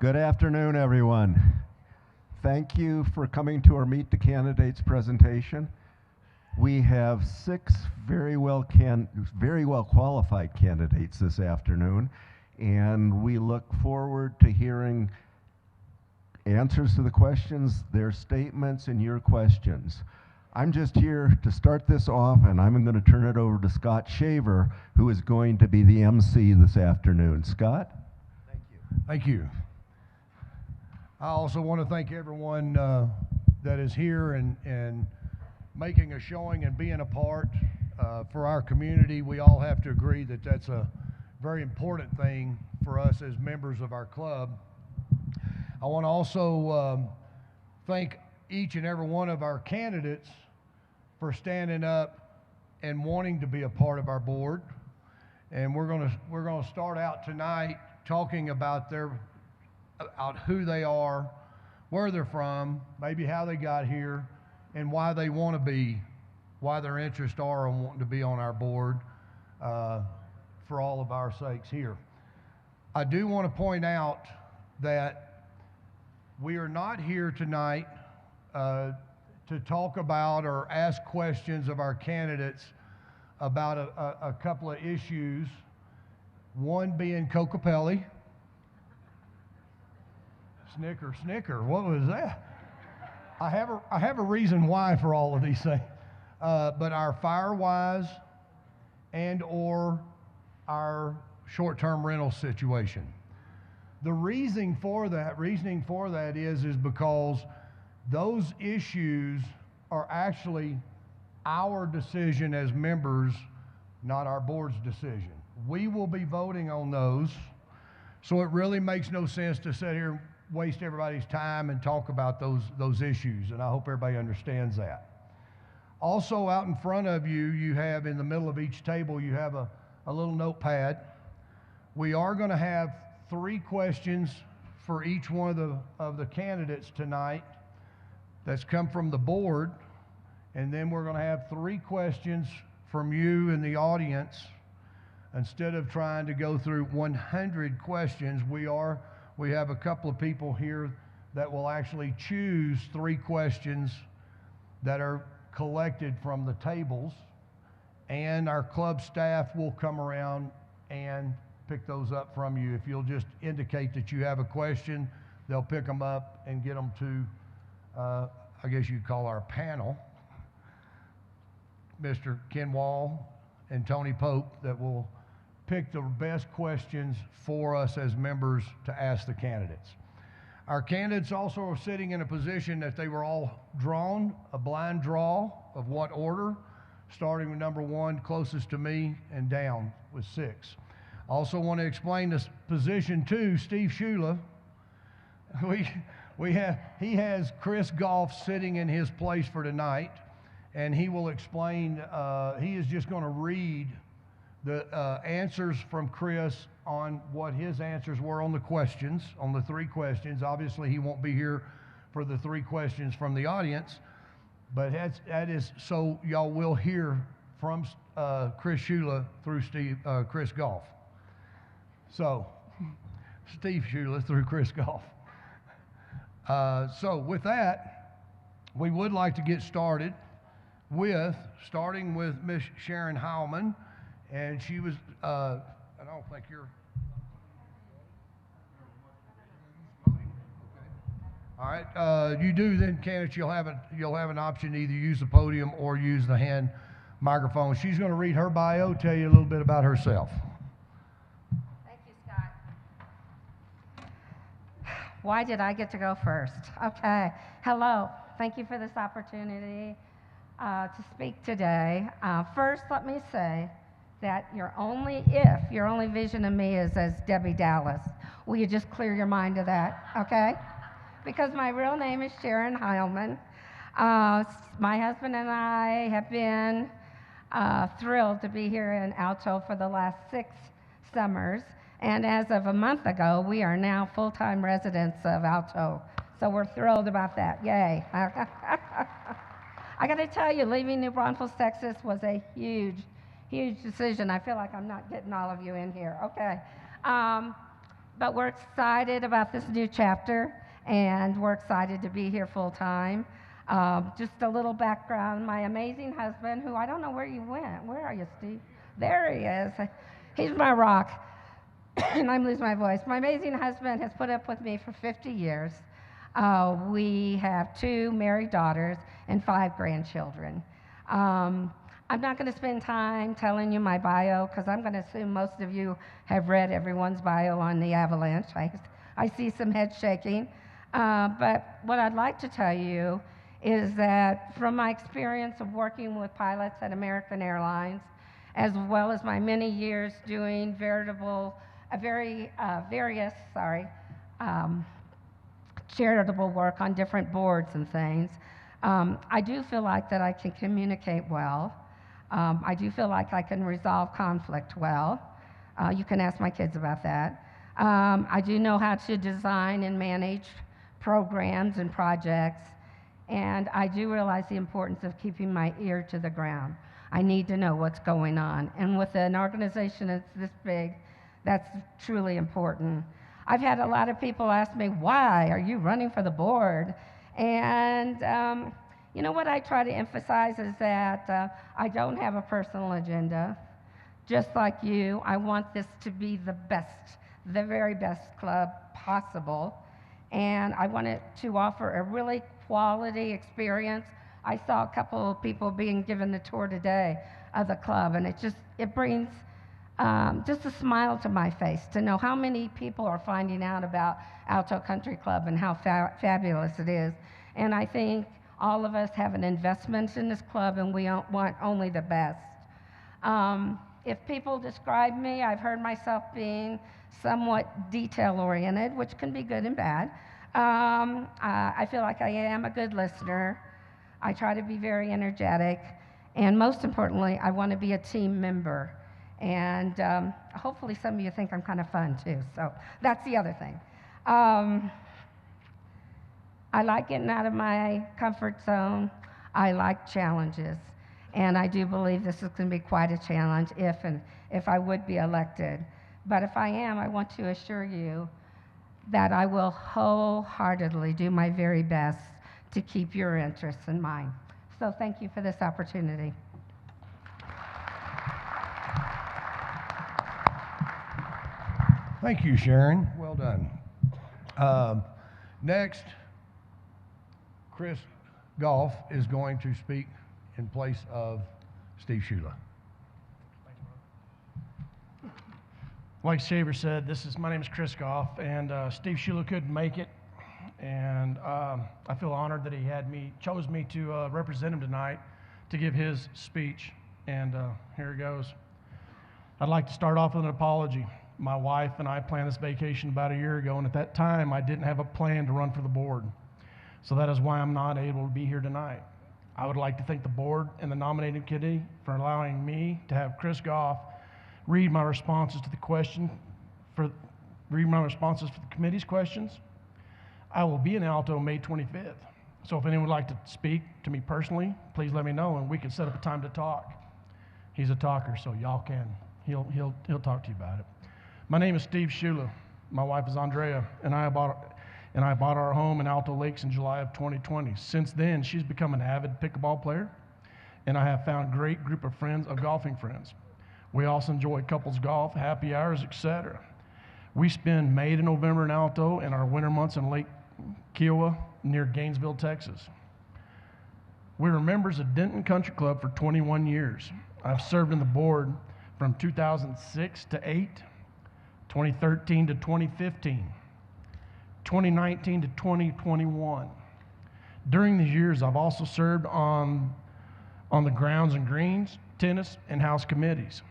Good afternoon, everyone. Thank you for coming to our Meet the Candidates presentation. We have six very well qualified candidates this afternoon, and we look forward to hearing answers to the questions, their statements, and your questions. I'm just here to start this off, and I'm going to turn it over to Scott Shaver, who is going to be the MC this afternoon. Scott? Thank you. Thank you. I also want to thank everyone that is here and making a showing and being a part for our community. We all have to agree that that's a very important thing for us as members of our club. I want to also thank each and every one of our candidates for standing up and wanting to be a part of our board. And we're gonna start out tonight talking about who they are, where they're from, maybe how they got here, and why they want to be, why their interests are on wanting to be on our board for all of our sakes here. I do want to point out that we are not here tonight to talk about or ask questions of our candidates about a couple of issues, one being Kokopelli. Snicker, what was that? I have a reason why for all of these things, but our Firewise and or our short-term rental situation. The reasoning for that is because those issues are actually our decision as members, not our board's decision. We will be voting on those, so it really makes no sense to sit here and waste everybody's time and talk about those issues, and I hope everybody understands that. Also, out in front of you, you have in the middle of each table, you have a little notepad. We are going to have 3 questions for each one of the candidates tonight that's come from the board, and then we're going to have 3 questions from you in the audience. Instead of trying to go through 100 questions, we have a couple of people here that will actually choose 3 questions that are collected from the tables, and our club staff will come around and pick those up from you. If you'll just indicate that you have a question, they'll pick them up and get them to, I guess you'd call our panel, Mr. Ken Wall and Tony Pope, that will pick the best questions for us as members to ask the candidates. Our candidates also are sitting in a position that they were all drawn, a blind draw of what order, starting with number 1 closest to me and down with 6. Also want to explain this position too. Steve Shula, he has Chris Goff sitting in his place for tonight, and he will explain, he is just going to read the answers from Chris on what his answers were on the questions, on the 3 questions. Obviously, he won't be here for the 3 questions from the audience, but that is so y'all will hear from Chris Shula through Chris Goff. So, Steve Shula through Chris Goff. So with that, we would like to get started starting with Miss Sharon Heilman. And she was, I don't think you're, all right, you do then, candidates, you'll have an option to either use the podium or use the hand microphone. She's going to read her bio, tell you a little bit about herself. Thank you, Scott. Why did I get to go first? Okay, hello, thank you for this opportunity to speak today. First, let me say that your only vision of me is as Debbie Dallas. Will you just clear your mind of that, okay? Because my real name is Sharon Heilman. My husband and I have been thrilled to be here in Alto for the last 6 summers. And as of a month ago, we are now full-time residents of Alto. So we're thrilled about that, yay. I gotta tell you, leaving New Braunfels, Texas was a huge decision. I feel like I'm not getting all of you in here. Okay. but we're excited about this new chapter, and we're excited to be here full time. Just a little background, my amazing husband, who I don't know where you went. Where are you, Steve? There he is. He's my rock. And I'm losing my voice. My amazing husband has put up with me for 50 years. We have 2 married daughters and 5 grandchildren. I'm not going to spend time telling you my bio because I'm going to assume most of you have read everyone's bio on the Avalanche. I see some head shaking. But what I'd like to tell you is that from my experience of working with pilots at American Airlines, as well as my many years doing various charitable work on different boards and things, I do feel like that I can communicate well. I do feel like I can resolve conflict well. You can ask my kids about that. I do know how to design and manage programs and projects, and I do realize the importance of keeping my ear to the ground. I need to know what's going on, and with an organization that's this big, that's truly important. I've had a lot of people ask me, why are you running for the board? And you know what I try to emphasize is that I don't have a personal agenda. Just like you, I want this to be the best, the very best club possible. And I want it to offer a really quality experience. I saw a couple of people being given the tour today of the club, and it brings just a smile to my face to know how many people are finding out about Alto Country Club and how fabulous it is. And I think all of us have an investment in this club, and we want only the best. If people describe me, I've heard myself being somewhat detail-oriented, which can be good and bad. I feel like I am a good listener. I try to be very energetic. And most importantly, I want to be a team member. And hopefully some of you think I'm kind of fun, too. So that's the other thing. I like getting out of my comfort zone. I like challenges. And I do believe this is going to be quite a challenge if I would be elected. But if I am, I want to assure you that I will wholeheartedly do my very best to keep your interests in mind. So thank you for this opportunity. Thank you, Sharon. Well done. Next, Chris Goff is going to speak in place of Steve Shula. Like Shaver said, my name is Chris Goff, and Steve Shula couldn't make it, and I feel honored that he chose me to represent him tonight to give his speech, and here it goes. I'd like to start off with an apology. My wife and I planned this vacation about a year ago, and at that time, I didn't have a plan to run for the board, so that is why I'm not able to be here tonight. I would like to thank the board and the nominating committee for allowing me to have Chris Goff read my responses to the committee's questions. I will be in Alto May 25th. So if anyone would like to speak to me personally, please let me know and we can set up a time to talk. He's a talker, so y'all can. He'll talk to you about it. My name is Steve Shula. My wife is Andrea, and I bought our home in Alto Lakes in July of 2020. Since then, she's become an avid pickleball player, and I have found a great group of golfing friends. We also enjoy couples golf, happy hours, etc. We spend May to November in Alto and our winter months in Lake Kiowa near Gainesville, Texas. We were members of Denton Country Club for 21 years. I've served on the board from 2006 to 8, 2013 to 2015, 2019 to 2021. During these years, I've also served on the grounds and greens, tennis, and house committees.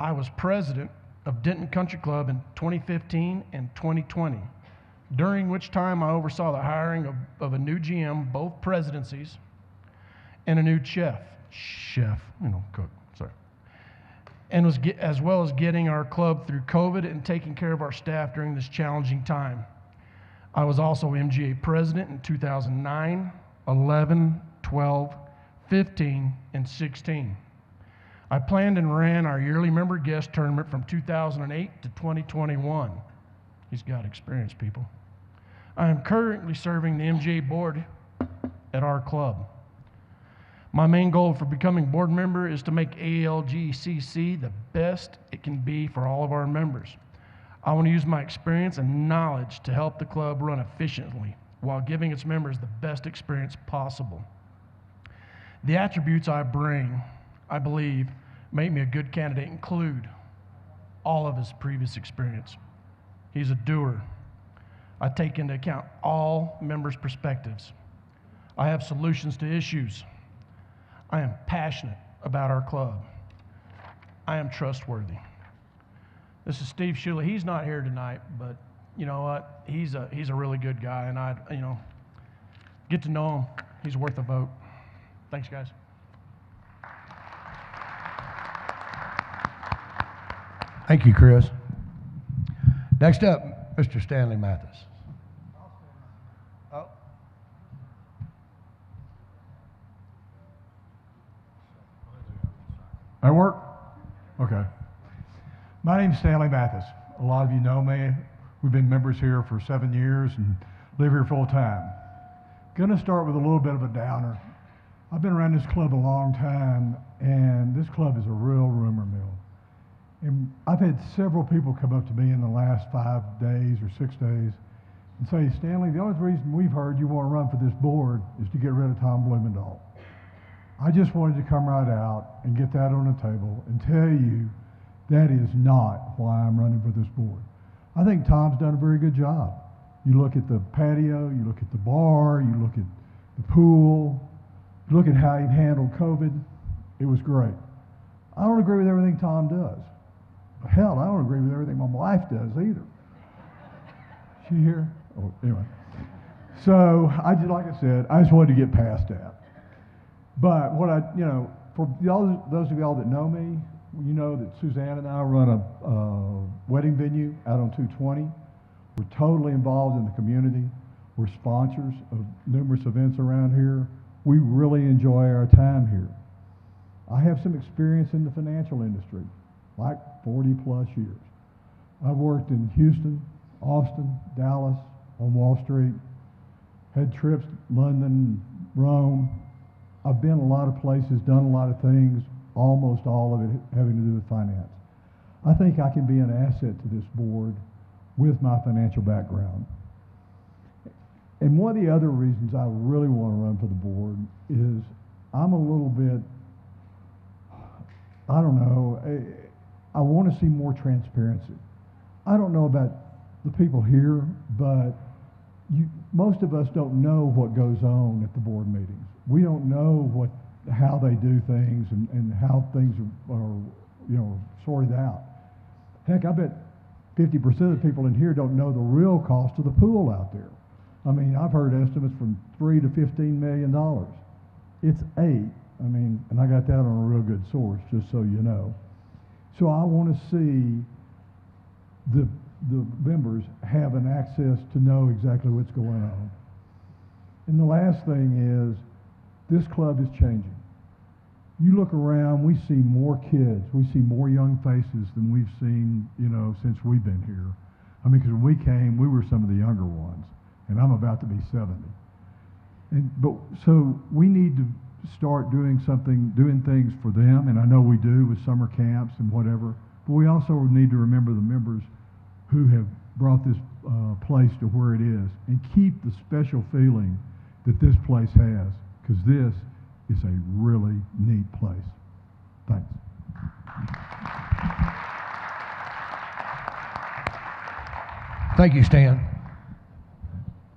I was president of Denton Country Club in 2015 and 2020, during which time I oversaw the hiring of a new GM, both presidencies, and a new cook, and as well as getting our club through COVID and taking care of our staff during this challenging time. I was also MGA president in 2009, 11, 12, 15, and 16. I planned and ran our yearly member guest tournament from 2008 to 2021. He's got experience, people. I am currently serving the MGA board at our club. My main goal for becoming board member is to make ALGCC the best it can be for all of our members. I want to use my experience and knowledge to help the club run efficiently while giving its members the best experience possible. The attributes I bring, I believe, make me a good candidate include all of his previous experience. He's a doer. I take into account all members' perspectives. I have solutions to issues. I am passionate about our club. I am trustworthy. This is Steve Shula. He's not here tonight, but you know what? He's a really good guy, and get to know him. He's worth a vote. Thanks, guys. Thank you, Chris. Next up, Mr. Stanley Mathis. Oh. I work? Okay. My name's Stanley Mathis. A lot of you know me. We've been members here for 7 years and live here full time. Gonna start with a little bit of a downer. I've been around this club a long time, and this club is a real rumor mill. And I've had several people come up to me in the last 5 days or 6 days and say, Stanley, the only reason we've heard you want to run for this board is to get rid of Tom Blumendahl. I just wanted to come right out and get that on the table and tell you that is not why I'm running for this board. I think Tom's done a very good job. You look at the patio, you look at the bar, you look at the pool, you look at how he handled COVID. It was great. I don't agree with everything Tom does. Hell, I don't agree with everything my wife does either. She here? Oh, anyway. So like I said, I just wanted to get past that. But for those of y'all that know me, you know that Suzanne and I run a wedding venue out on 220. We're totally involved in the community. We're sponsors of numerous events around here. We really enjoy our time here. I have some experience in the financial industry, like 40 plus years. I've worked in Houston, Austin, Dallas, on Wall Street, had trips to London, Rome. I've been a lot of places, done a lot of things, almost all of it having to do with finance. I think I can be an asset to this board with my financial background. And one of the other reasons I really want to run for the board is I'm a little bit, I don't know, I want to see more transparency. I don't know about the people here, but most of us don't know what goes on at the board meetings. We don't know how they do things and how things are sorted out. Heck, I bet 50% of the people in here don't know the real cost of the pool out there. I mean, I've heard estimates from $3 to $15 million. It's $8. I mean, and I got that on a real good source, just so you know. So I want to see the members have an access to know exactly what's going on. And the last thing is, this club is changing. You look around, we see more kids, we see more young faces than we've seen, since we've been here. I mean, because when we came, we were some of the younger ones, and I'm about to be 70. So we need to start doing things for them, and I know we do with summer camps and whatever, but we also need to remember the members who have brought this place to where it is and keep the special feeling that this place has, because this is a really neat place. Thanks. Thank you, Stan.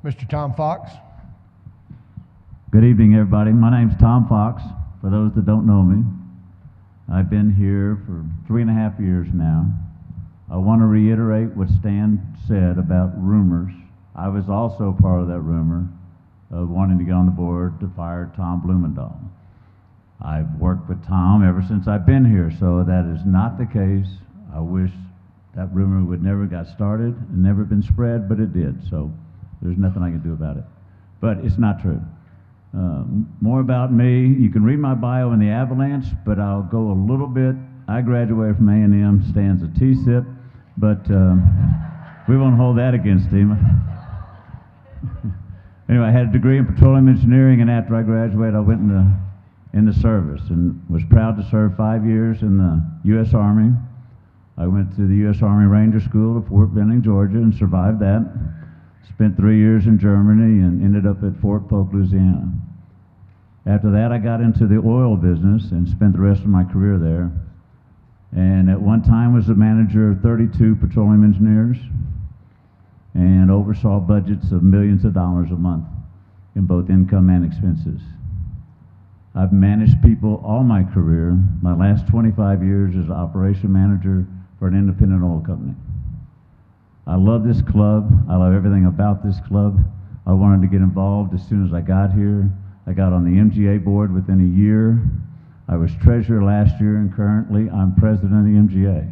Mr. Tom Fox. Good evening, everybody. My name's Tom Fox. For those that don't know me, I've been here for 3.5 years now. I want to reiterate what Stan said about rumors. I was also part of that rumor of wanting to get on the board to fire Tom Blumendahl. I've worked with Tom ever since I've been here, so that is not the case. I wish that rumor would never got started and never been spread, but it did, so there's nothing I can do about it. But it's not true. More about me, you can read my bio in the Avalanche, but I'll go a little bit. I graduated from A&M, Stan's a T-SIP, but We won't hold that against him. Anyway, I had a degree in petroleum engineering, and after I graduated, I went in the service and was proud to serve 5 years in the U.S. Army. I went to the U.S. Army Ranger School at Fort Benning, Georgia, and survived that. Spent 3 years in Germany and ended up at Fort Polk, Louisiana. After that, I got into the oil business and spent the rest of my career there. And at one time was the manager of 32 petroleum engineers and oversaw budgets of millions of dollars a month in both income and expenses. I've managed people all my career. My last 25 years as operation manager for an independent oil company. I love this club. I love everything about this club. I wanted to get involved as soon as I got here. I got on the MGA board within a year. I was treasurer last year, and currently I'm president of the MGA.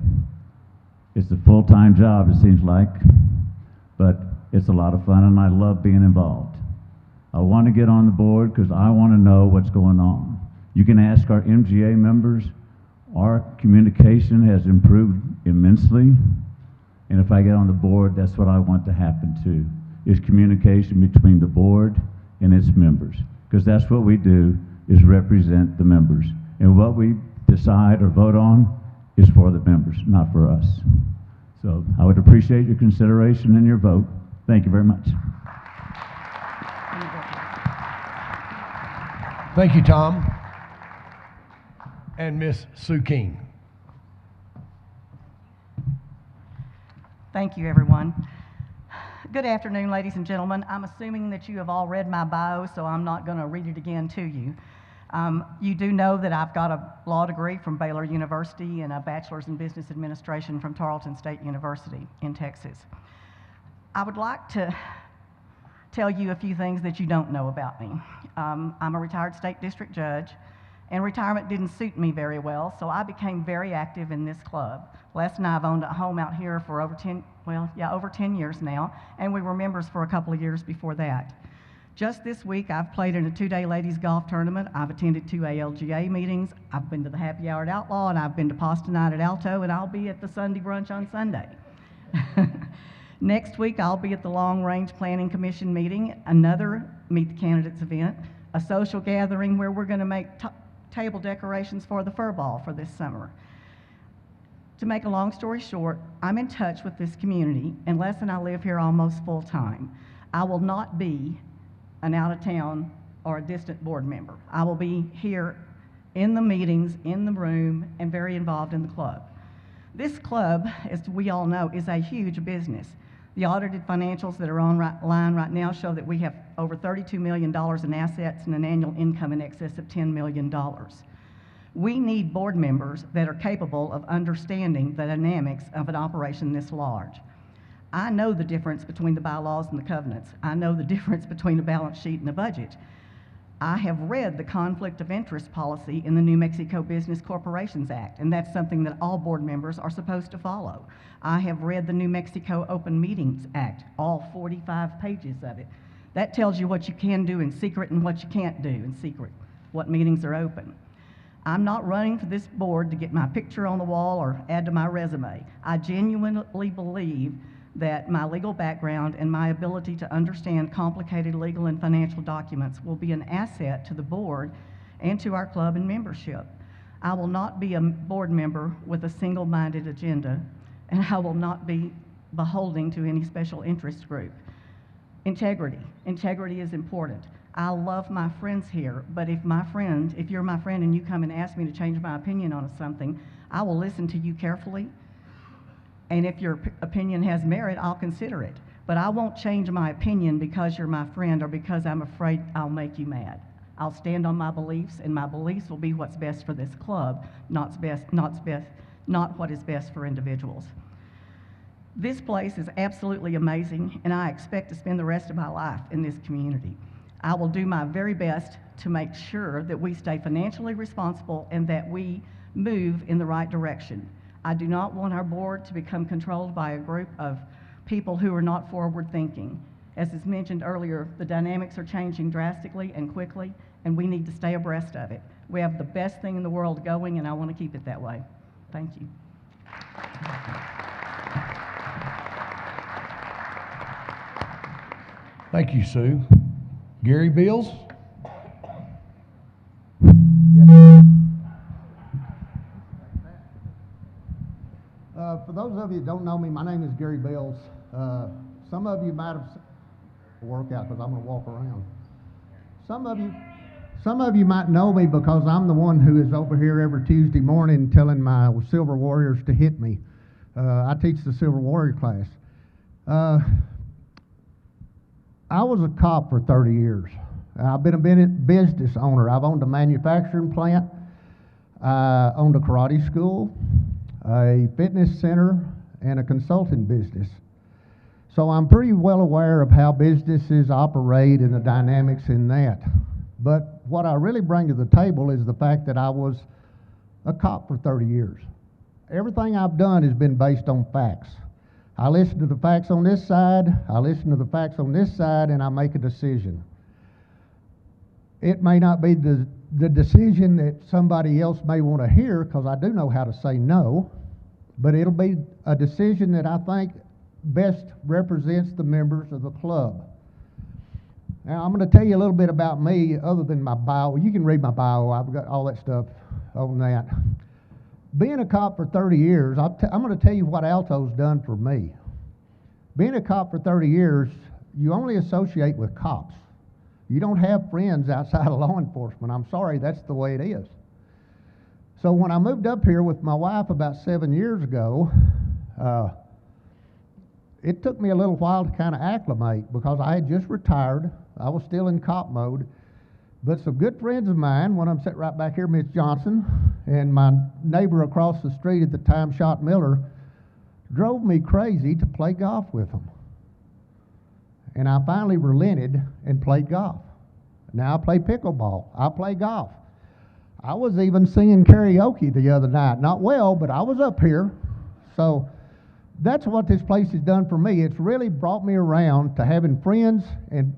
It's a full-time job, it seems like, but it's a lot of fun, and I love being involved. I want to get on the board because I want to know what's going on. You can ask our MGA members. Our communication has improved immensely, and if I get on the board, that's what I want to happen too, is communication between the board and its members, because that's what we do, is represent the members. And what we decide or vote on is for the members, not for us. So I would appreciate your consideration and your vote. Thank you very much. Thank you, Tom. And Miss Sue King. Thank you, everyone. Good afternoon, ladies and gentlemen. I'm assuming that you have all read my bio, so I'm not going to read it again to you. You do know that I've got a law degree from Baylor University and a bachelor's in business administration from Tarleton State University in Texas. I would like to tell you a few things that you don't know about me. I'm a retired state district judge, and retirement didn't suit me very well, so I became very active in this club. Les and I have owned a home out here for over 10 years now, and we were members for a couple of years before that. Just this week, I've played in a 2-day ladies golf tournament. I've attended 2 ALGA meetings. I've been to the Happy Hour at Outlaw, and I've been to Pasta Night at Alto, and I'll be at the Sunday brunch on Sunday. Next week, I'll be at the Long Range Planning Commission meeting, another Meet the Candidates event, a social gathering where we're going to make table decorations for the fur ball for this summer. To make a long story short, I'm in touch with this community, and Les and I live here almost full time. I will not be an out-of-town or a distant board member. I will be here in the meetings, in the room, and very involved in the club. This club, as we all know, is a huge business. The audited financials that are online right now show that we have over $32 million in assets and an annual income in excess of $10 million. We need board members that are capable of understanding the dynamics of an operation this large. I know the difference between the bylaws and the covenants. I know the difference between a balance sheet and a budget. I have read the conflict of interest policy in the New Mexico Business Corporations Act, and that's something that all board members are supposed to follow. I have read the New Mexico Open Meetings Act, all 45 pages of it. That tells you what you can do in secret and what you can't do in secret, what meetings are open. I'm not running for this board to get my picture on the wall or add to my resume. I genuinely believe that my legal background and my ability to understand complicated legal and financial documents will be an asset to the board and to our club and membership. I will not be a board member with a single-minded agenda, and I will not be beholden to any special interest group. Integrity. Integrity is important. I love my friends here, but if you're my friend and you come and ask me to change my opinion on something, I will listen to you carefully. And if your opinion has merit, I'll consider it. But I won't change my opinion because you're my friend or because I'm afraid I'll make you mad. I'll stand on my beliefs, and my beliefs will be what's best for this club, not what is best for individuals. This place is absolutely amazing, and I expect to spend the rest of my life in this community. I will do my very best to make sure that we stay financially responsible and that we move in the right direction. I do not want our board to become controlled by a group of people who are not forward-thinking. As is mentioned earlier, the dynamics are changing drastically and quickly, and we need to stay abreast of it. We have the best thing in the world going, and I want to keep it that way. Thank you. Thank you, Sue. Gary Beals? For those of you that don't know me, my name is Gary Beals. Some of you might have work out because I'm going to walk around. Some of you might know me because I'm the one who is over here every Tuesday morning telling my Silver Warriors to hit me. I teach the Silver Warrior class. I was a cop for 30 years. I've been a business owner. I've owned a manufacturing plant. I owned a karate school, a fitness center, and a consulting business. So I'm pretty well aware of how businesses operate and the dynamics in that. But what I really bring to the table is the fact that I was a cop for 30 years. Everything I've done has been based on facts. I listen to the facts on this side, I listen to the facts on this side, and I make a decision. It may not be the decision that somebody else may want to hear, because I do know how to say no, but it'll be a decision that I think best represents the members of the club. Now, I'm going to tell you a little bit about me other than my bio. You can read my bio. I've got all that stuff on that. Being a cop for 30 years, I'm going to tell you what Alto's done for me. Being a cop for 30 years, you only associate with cops. You don't have friends outside of law enforcement. I'm sorry, that's the way it is. So when I moved up here with my wife about 7 years ago, it took me a little while to kind of acclimate because I had just retired. I was still in cop mode. But some good friends of mine, one of them sat right back here, Miss Johnson, and my neighbor across the street at the time, Shot Miller, drove me crazy to play golf with them. And I finally relented and played golf. Now I play pickleball. I play golf. I was even singing karaoke the other night. Not well, but I was up here. So that's what this place has done for me. It's really brought me around to having friends and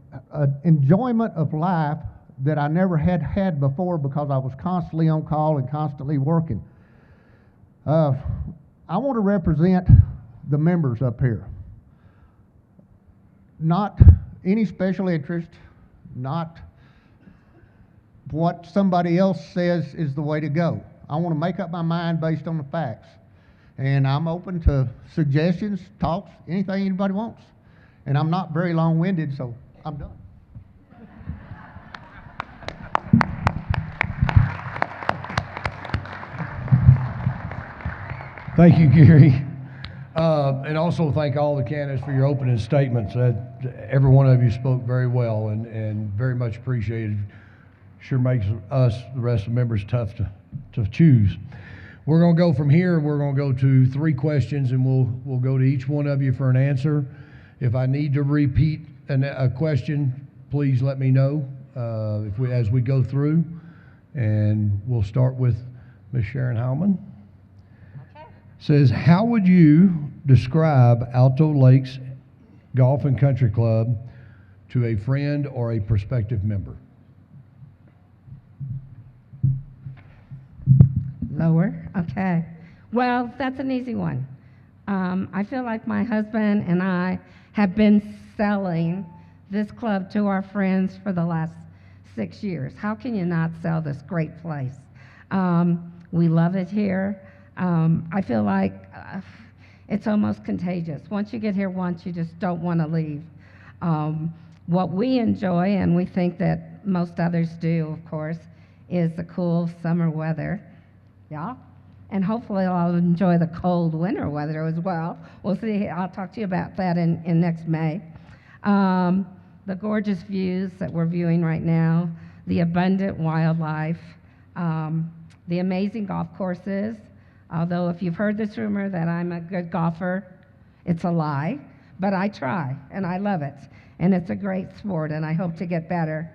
enjoyment of life that I never had before because I was constantly on call and constantly working. I want to represent the members up here. Not any special interest, not what somebody else says is the way to go. I want to make up my mind based on the facts. And I'm open to suggestions, talks, anything anybody wants. And I'm not very long-winded, so I'm done. Thank you, Gary. And also thank all the candidates for your opening statements. Every one of you spoke very well and very much appreciated. Sure makes us, the rest of the members, tough to choose. We're going to go from here. We're going to go to 3 questions, and we'll go to each one of you for an answer. If I need to repeat a question, please let me know as we go through. And we'll start with Ms. Sharon Howman. Okay. Says, how would you describe Alto Lakes Golf and Country Club to a friend or a prospective member? Lower, okay. Well, that's an easy one. I feel like my husband and I have been selling this club to our friends for the last 6 years. How can you not sell this great place? We love it here. I feel like it's almost contagious. Once you get here once, you just don't want to leave. What we enjoy, and we think that most others do, of course, is the cool summer weather. Yeah, and hopefully I'll enjoy the cold winter weather as well. We'll see. I'll talk to you about that in next May. The gorgeous views that we're viewing right now, the abundant wildlife, the amazing golf courses. Although if you've heard this rumor that I'm a good golfer, it's a lie. But I try, and I love it. And it's a great sport, and I hope to get better.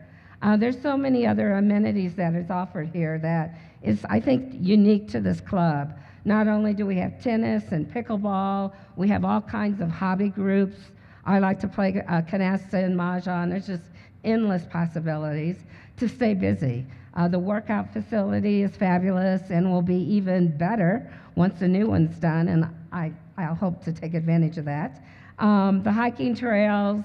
There's so many other amenities that is offered here that is, I think, unique to this club. Not only do we have tennis and pickleball, we have all kinds of hobby groups. I like to play canasta and mahjong. There's just endless possibilities to stay busy. The workout facility is fabulous and will be even better once the new one's done, and I'll hope to take advantage of that. The hiking trails,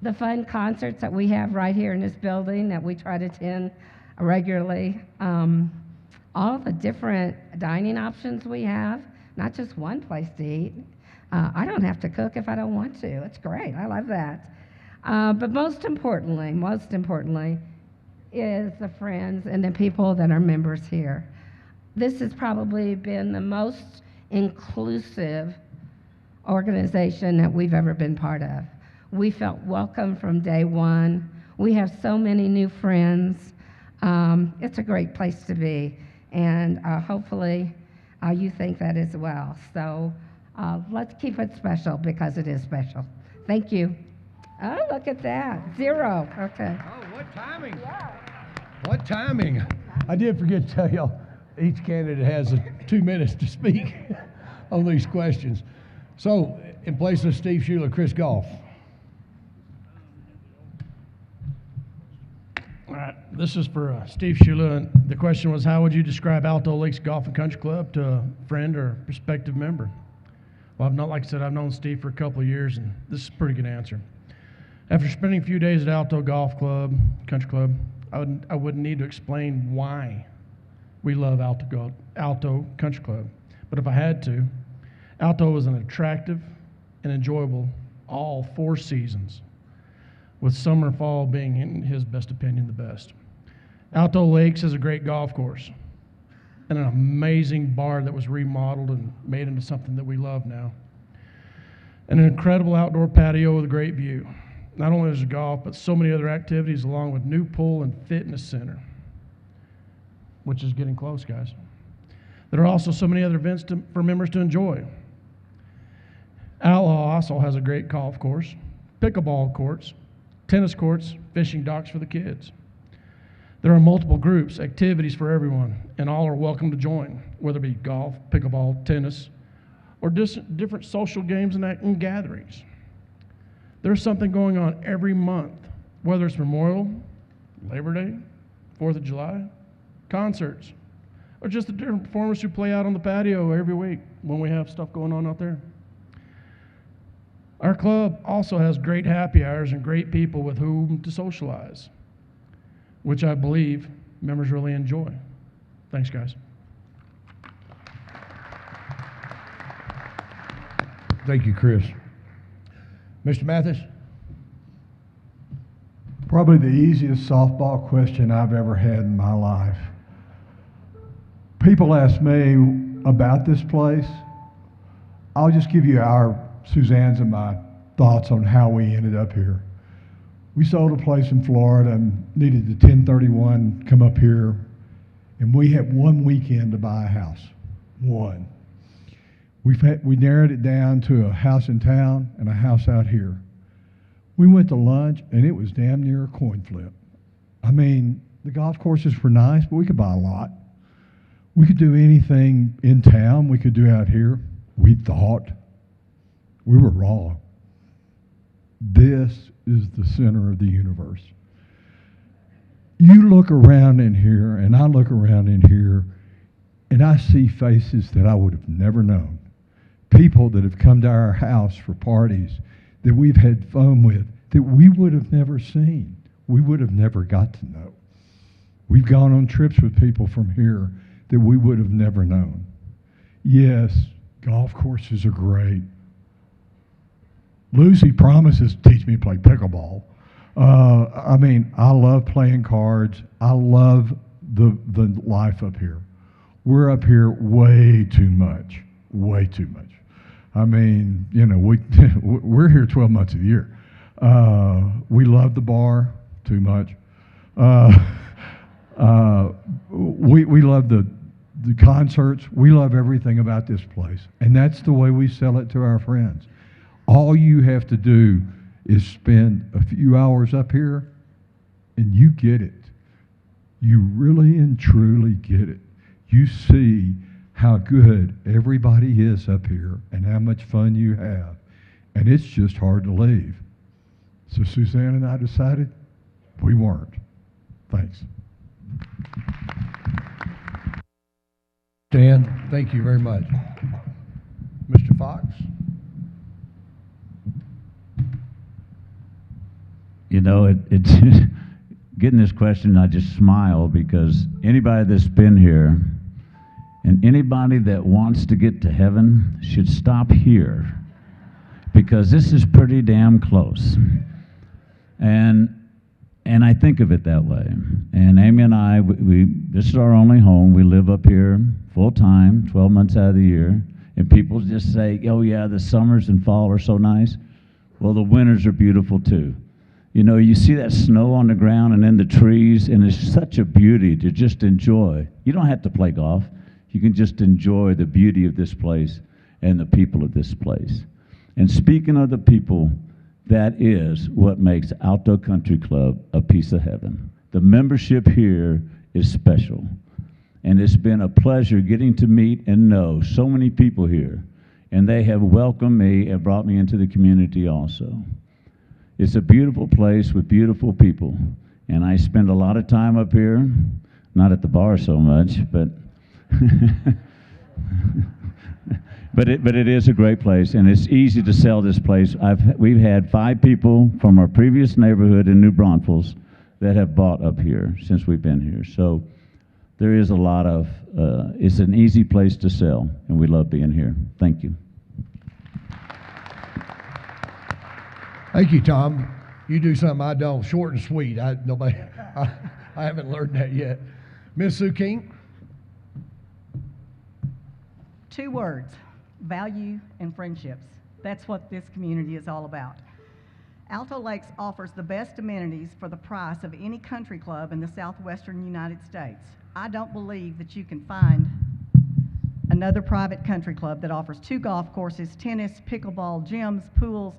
the fun concerts that we have right here in this building that we try to attend regularly, all the different dining options we have, not just one place to eat. I don't have to cook if I don't want to. It's great. I love that. But most importantly, is the friends and the people that are members here. This has probably been the most inclusive organization that we've ever been part of. We felt welcome from day one. We have so many new friends. It's a great place to be, and hopefully you think that as well. So let's keep it special because it is special. Thank you. Oh, look at that. 0. Okay. Oh, what timing? Yeah. What timing? I did forget to tell y'all, each candidate has 2 minutes to speak on these questions. So, in place of Steve Schuler, Chris Goff. All right, this is for Steve Schuler, and the question was, how would you describe Alto Lakes Golf and Country Club to a friend or prospective member? Well, like I said, I've known Steve for a couple of years, and this is a pretty good answer. After spending a few days at Alto Golf Club, Country Club, I wouldn't need to explain why we love Alto Country Club. But if I had to, Alto is an attractive and enjoyable all 4 seasons, with summer and fall being, in his best opinion, the best. Alto Lakes is a great golf course and an amazing bar that was remodeled and made into something that we love now. And an incredible outdoor patio with a great view. Not only is there golf, but so many other activities along with new pool and fitness center, which is getting close, guys. There are also so many other events for members to enjoy. Alto also has a great golf course, pickleball courts, tennis courts, fishing docks for the kids. There are multiple groups, activities for everyone, and all are welcome to join, whether it be golf, pickleball, tennis, or different social games and gatherings. There's something going on every month, whether it's Memorial, Labor Day, 4th of July, concerts, or just the different performers who play out on the patio every week when we have stuff going on out there. Our club also has great happy hours and great people with whom to socialize, which I believe members really enjoy. Thanks, guys. Thank you, Chris. Mr. Mathis? Probably the easiest softball question I've ever had in my life. People ask me about this place. I'll just give you Suzanne's and my thoughts on how we ended up here. We sold a place in Florida and needed the 1031 come up here, and we had 1 weekend to buy a house. 1. We narrowed it down to a house in town and a house out here. We went to lunch, and it was damn near a coin flip. I mean, the golf courses were nice, but we could buy a lot. We could do anything in town we could do out here. We thought. We were wrong. This is the center of the universe. You look around in here, and I look around in here, and I see faces that I would have never known. People that have come to our house for parties that we've had fun with that we would have never seen. We would have never got to know. We've gone on trips with people from here that we would have never known. Yes, golf courses are great. Lucy promises to teach me to play pickleball. I mean, I love playing cards. I love the life up here. We're up here way too much. I mean, you know, we're here 12 months of the year. We love the bar too much. We love the concerts. We love everything about this place. And that's the way we sell it to our friends. All you have to do is spend a few hours up here and you get it. You really and truly get it. You see how good everybody is up here and how much fun you have. And it's just hard to leave. So Suzanne and I decided we weren't. Thanks. Dan, thank you very much. Mr. Fox? You know, getting this question, I just smile because anybody that's been here and anybody that wants to get to heaven should stop here because this is pretty damn close. And I think of it that way. And Amy and I, this is our only home. We live up here full time, 12 months out of the year. And people just say, oh yeah, the summers and fall are so nice. Well, the winters are beautiful too. You know, you see that snow on the ground and in the trees, and it's such a beauty to just enjoy. You don't have to play golf. You can just enjoy the beauty of this place and the people of this place. And speaking of the people, that is what makes Alto Country Club a piece of heaven. The membership here is special. And it's been a pleasure getting to meet and know so many people here. And they have welcomed me and brought me into the community also. It's a beautiful place with beautiful people. And I spend a lot of time up here, not at the bar so much, but but it is a great place, and it's easy to sell this place. We've had 5 people from our previous neighborhood in New Braunfels that have bought up here since we've been here. So there is a lot of, it's an easy place to sell, and we love being here. Thank you. Thank you, Tom. You do something I don't, short and sweet. I haven't learned that yet. Ms. Sue King? 2 words, value and friendships. That's what this community is all about. Alto Lakes offers the best amenities for the price of any country club in the southwestern United States. I don't believe that you can find another private country club that offers 2 golf courses, tennis, pickleball, gyms, pools,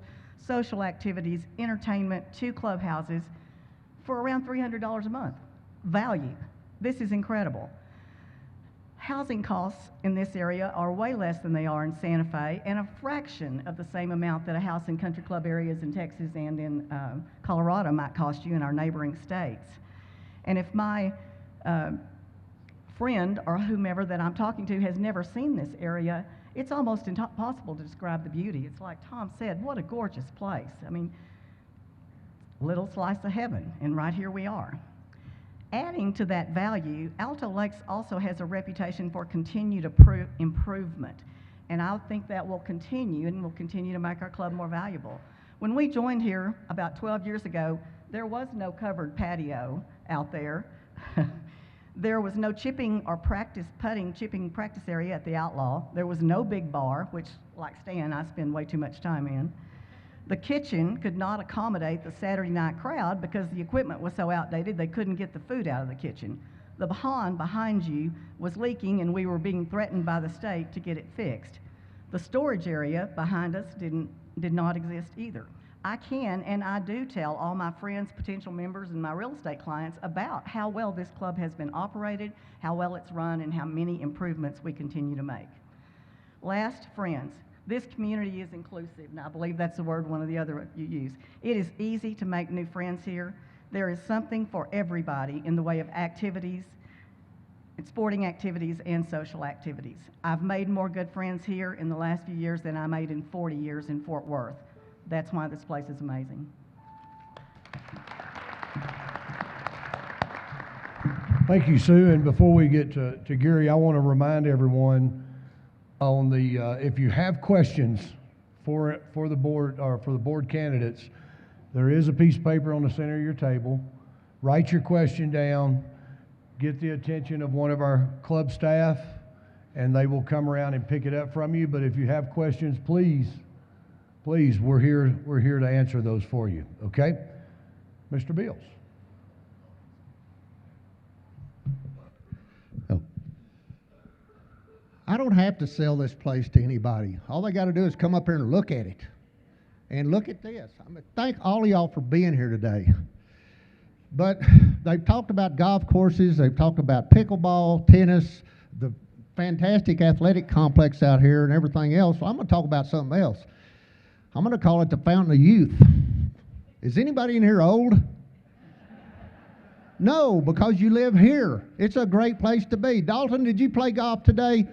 social activities, entertainment, 2 clubhouses for around $300 a month. Value. This is incredible. Housing costs in this area are way less than they are in Santa Fe, and a fraction of the same amount that a house in country club areas in Texas and in Colorado might cost you in our neighboring states. And if my friend or whomever that I'm talking to has never seen this area, it's almost impossible to describe the beauty. It's like Tom said, what a gorgeous place. I mean, little slice of heaven, and right here we are. Adding to that value, Alto Lakes also has a reputation for continued improvement, and I think that will continue and will continue to make our club more valuable. When we joined here about 12 years ago, there was no covered patio out there. There was no chipping or chipping practice area at the Outlaw. There was no big bar, which, like Stan, I spend way too much time in. The kitchen could not accommodate the Saturday night crowd because the equipment was so outdated they couldn't get the food out of the kitchen. The pond behind you was leaking and we were being threatened by the state to get it fixed. The storage area behind us did not exist either. I can and I do tell all my friends, potential members, and my real estate clients about how well this club has been operated, how well it's run, and how many improvements we continue to make. Last, friends. This community is inclusive, and I believe that's the word one of the other you use. It is easy to make new friends here. There is something for everybody in the way of activities, sporting activities, and social activities. I've made more good friends here in the last few years than I made in 40 years in Fort Worth. That's why this place is amazing. Thank you, Sue. And before we get to Gary, I want to remind everyone on the if you have questions for the board or for the board candidates, there is a piece of paper on the center of your table. Write your question down, get the attention of one of our club staff, and they will come around and pick it up from you. But if you have questions, please, we're here to answer those for you. Okay, Mr. Beals. I don't have to sell this place to anybody. All they got to do is come up here and look at it. And look at this. I mean, thank all of y'all for being here today. But they've talked about golf courses, they've talked about pickleball, tennis, the fantastic athletic complex out here and everything else. So I'm going to talk about something else. I'm going to call it the Fountain of Youth. Is anybody in here old? No, because you live here. It's a great place to be. Dalton, did you play golf today?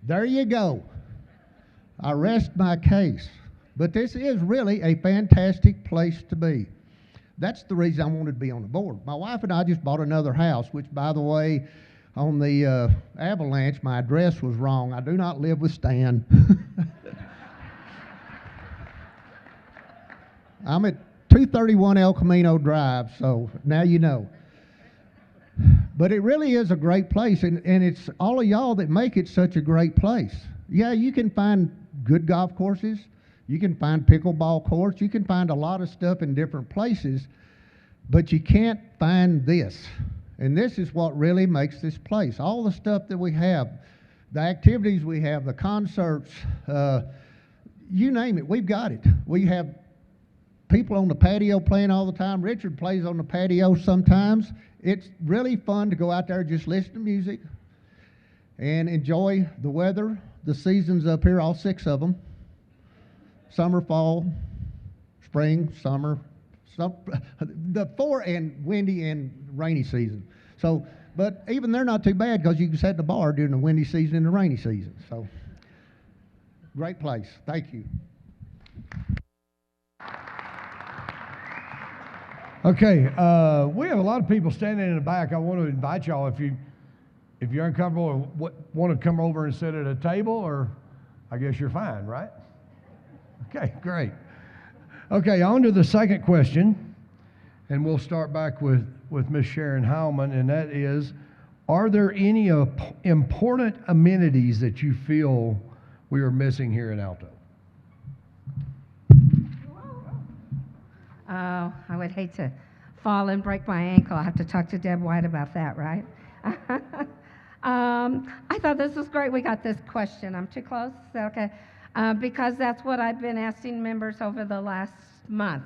There you go. I rest my case. But this is really a fantastic place to be. That's the reason I wanted to be on the board. My wife and I just bought another house, which, by the way, on the Avalanche, my address was wrong. I do not live with Stan. I'm at 231 El Camino Drive, so now you know. But it really is a great place, and it's all of y'all that make it such a great place. Yeah, you can find good golf courses. You can find pickleball courts. You can find a lot of stuff in different places, but you can't find this. And this is what really makes this place. All the stuff that we have, the activities we have, the concerts, you name it, we've got it. We have people on the patio playing all the time. Richard plays on the patio sometimes. It's really fun to go out there and just listen to music and enjoy the weather, the seasons up here, all 6 of them. Summer, fall, spring, summer, the 4 and windy and rainy season. So, but even they're not too bad because you can sit at the bar during the windy season and the rainy season. So, great place. Thank you. Okay, we have a lot of people standing in the back. I want to invite y'all if you're uncomfortable or want to come over and sit at a table, or I guess you're fine, right? Okay, great. Okay, on to the second question, and we'll start back with Ms. Sharon Howman, and that is, are there any important amenities that you feel we are missing here in Alto? Oh, I would hate to fall and break my ankle. I have to talk to Deb White about that, right? I thought this was great. We got this question. I'm too close? Is that okay? Because that's what I've been asking members over the last month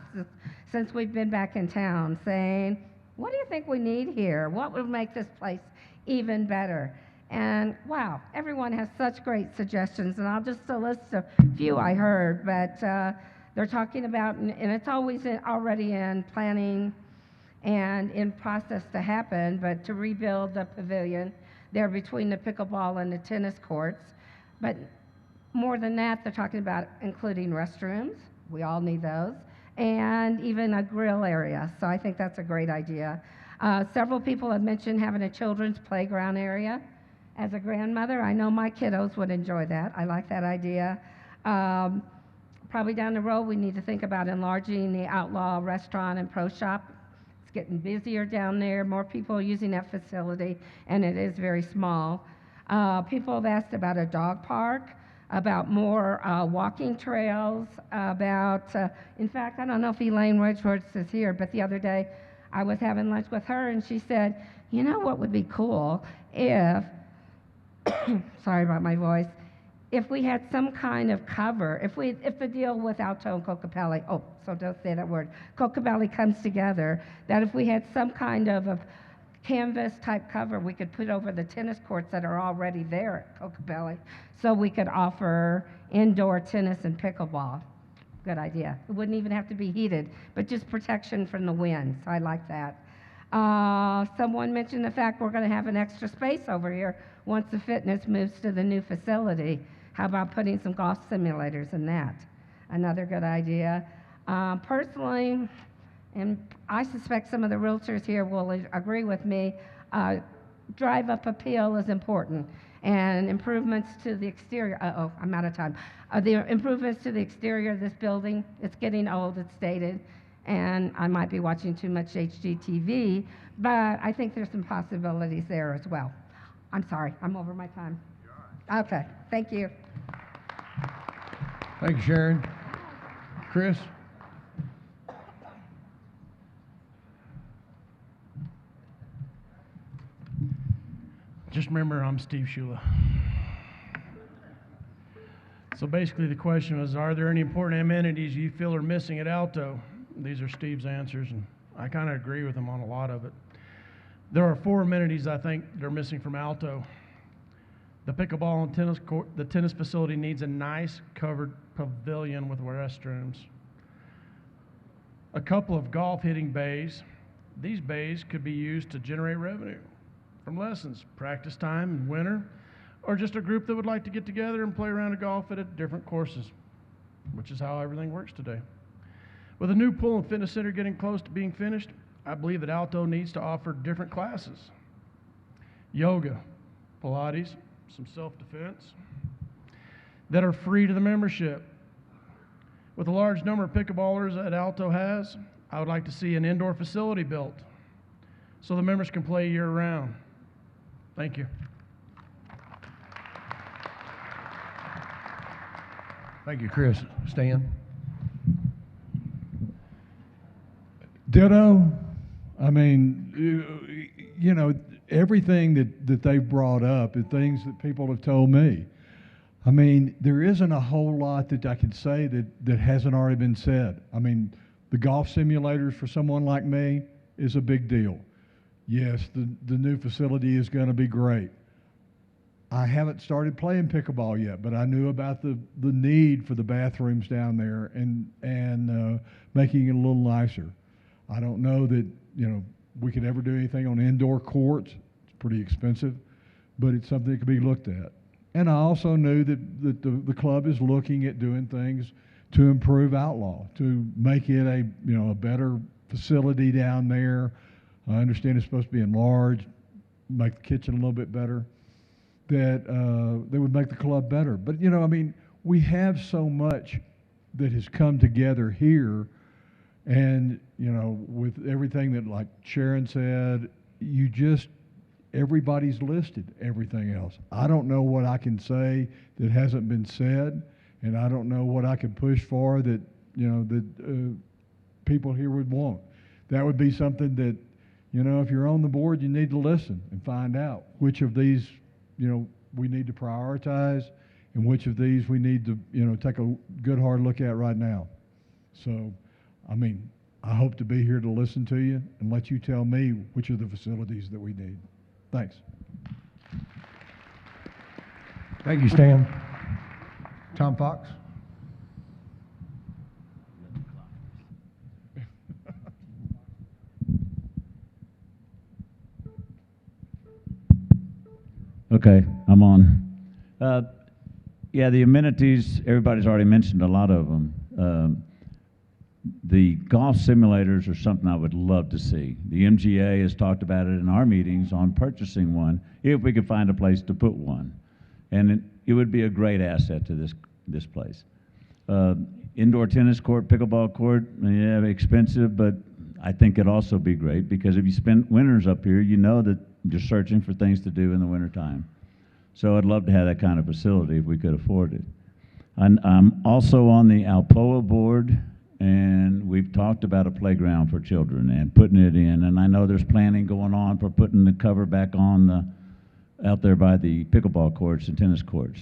since we've been back in town, saying, what do you think we need here? What would make this place even better? And wow, everyone has such great suggestions, and I'll just list a few I heard, but they're talking about, and it's always already in planning and in process to happen, but to rebuild the pavilion there between the pickleball and the tennis courts. But more than that, they're talking about including restrooms. We all need those. And even a grill area. So I think that's a great idea. Several people have mentioned having a children's playground area. As a grandmother, I know my kiddos would enjoy that. I like that idea. Probably down the road, we need to think about enlarging the Outlaw Restaurant and Pro Shop. It's getting busier down there, more people are using that facility, and it is very small. People have asked about a dog park, about more walking trails, about, in fact, I don't know if Elaine Wedgeworth is here, but the other day I was having lunch with her, and she said, you know what would be cool if, sorry about my voice, if we had some kind of cover, if the deal with Alto and Cocopelli, oh, so don't say that word, Cocopelli comes together, that if we had some kind of a canvas type cover we could put over the tennis courts that are already there at Cocopelli, so we could offer indoor tennis and pickleball. Good idea. It wouldn't even have to be heated, but just protection from the wind, so I like that. Someone mentioned the fact we're going to have an extra space over here once the fitness moves to the new facility. How about putting some golf simulators in that? Another good idea. Personally, and I suspect some of the realtors here will agree with me, drive-up appeal is important, and improvements to the exterior, I'm out of time. The improvements to the exterior of this building, it's getting old, it's dated, and I might be watching too much HGTV, but I think there's some possibilities there as well. I'm sorry, I'm over my time. Okay, thank you. Thank you, Sharon. Chris? Just remember, I'm Steve Shula. So basically the question was, are there any important amenities you feel are missing at Alto? These are Steve's answers, and I kind of agree with him on a lot of it. There are 4 amenities I think they're missing from Alto. The pickleball and tennis court, the tennis facility needs a nice covered pavilion with restrooms. A couple of golf hitting bays. These bays could be used to generate revenue from lessons, practice time in winter, or just a group that would like to get together and play around a golf at different courses, which is how everything works today. With the new pool and fitness center getting close to being finished, I believe that Alto needs to offer different classes. Yoga, Pilates, some self-defense that are free to the membership. With the large number of pickleballers that Alto has, I would like to see an indoor facility built so the members can play year-round. Thank you. Thank you, Chris. Stan? Ditto. I mean, you know, everything that they've brought up is things that people have told me. I mean, there isn't a whole lot that I could say that hasn't already been said. I mean, the golf simulators for someone like me is a big deal. Yes, the new facility is going to be great. I haven't started playing pickleball yet, but I knew about the need for the bathrooms down there and making it a little nicer. I don't know that, you know, we could ever do anything on indoor courts. It's pretty expensive, but it's something that could be looked at. And I also knew that the club is looking at doing things to improve Outlaw, to make it a better facility down there. I understand it's supposed to be enlarged, make the kitchen a little bit better, that would make the club better. But, you know, I mean, we have so much that has come together here, and, you know, with everything that, like Sharon said, everybody's listed everything else. I don't know what I can say that hasn't been said, and I don't know what I can push for that, you know, that people here would want. That would be something that, you know, if you're on the board, you need to listen and find out which of these, you know, we need to prioritize and which of these we need to, you know, take a good hard look at right now. So, I mean, I hope to be here to listen to you and let you tell me which are the facilities that we need. Thanks. Thank you, Stan. Tom Fox? Okay, I'm on. Yeah, the amenities, everybody's already mentioned a lot of them. The golf simulators are something I would love to see. The MGA has talked about it in our meetings on purchasing one, if we could find a place to put one. And it would be a great asset to this place. Indoor tennis court, pickleball court, yeah, expensive, but I think it'd also be great because if you spend winters up here, you know that you're searching for things to do in the wintertime. So I'd love to have that kind of facility if we could afford it. I'm also on the Alpoa board, and we've talked about a playground for children and putting it in. And I know there's planning going on for putting the cover back on out there by the pickleball courts and tennis courts.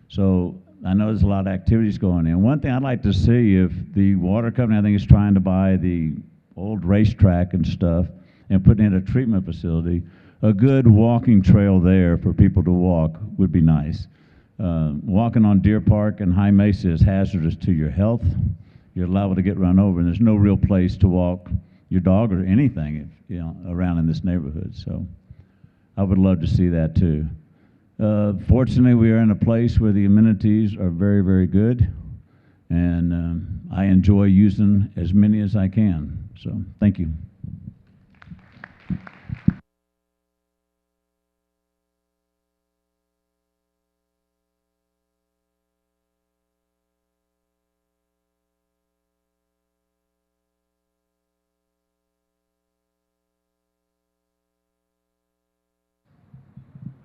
So I know there's a lot of activities going in. One thing I'd like to see, if the water company, I think, is trying to buy the old racetrack and stuff and putting in a treatment facility, a good walking trail there for people to walk would be nice. Walking on Deer Park and High Mesa is hazardous to your health. You're liable to get run over, and there's no real place to walk your dog or anything, you know, around in this neighborhood. So I would love to see that too. Fortunately, we are in a place where the amenities are very, very good, and I enjoy using as many as I can. So thank you.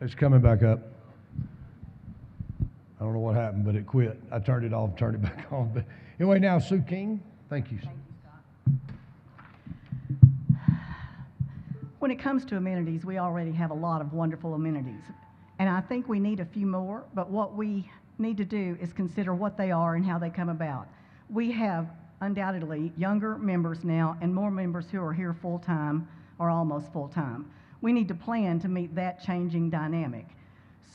It's coming back up. I don't know what happened, but it quit. I turned it off, turned it back on. But anyway, now Sue King. Thank you. When it comes to amenities, we already have a lot of wonderful amenities. And I think we need a few more, but what we need to do is consider what they are and how they come about. We have undoubtedly younger members now and more members who are here full-time or almost full-time. We need to plan to meet that changing dynamic.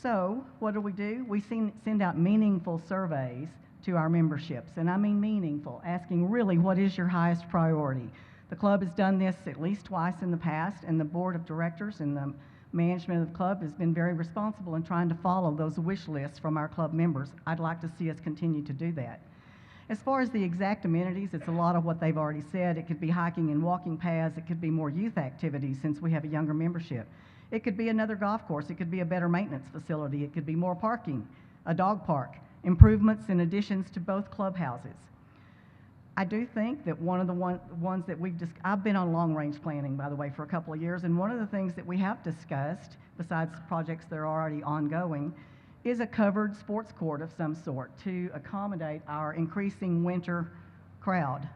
So what do? We send out meaningful surveys to our memberships, and I mean meaningful, asking really what is your highest priority. The club has done this at least twice in the past, and the board of directors and the management of the club has been very responsible in trying to follow those wish lists from our club members. I'd like to see us continue to do that. As far as the exact amenities, it's a lot of what they've already said. It could be hiking and walking paths. It could be more youth activities since we have a younger membership. It could be another golf course. It could be a better maintenance facility. It could be more parking, a dog park, improvements and additions to both clubhouses. I do think that one of the ones that I've been on long-range planning, by the way, for a couple of years, and one of the things that we have discussed, besides projects that are already ongoing, is a covered sports court of some sort to accommodate our increasing winter crowd.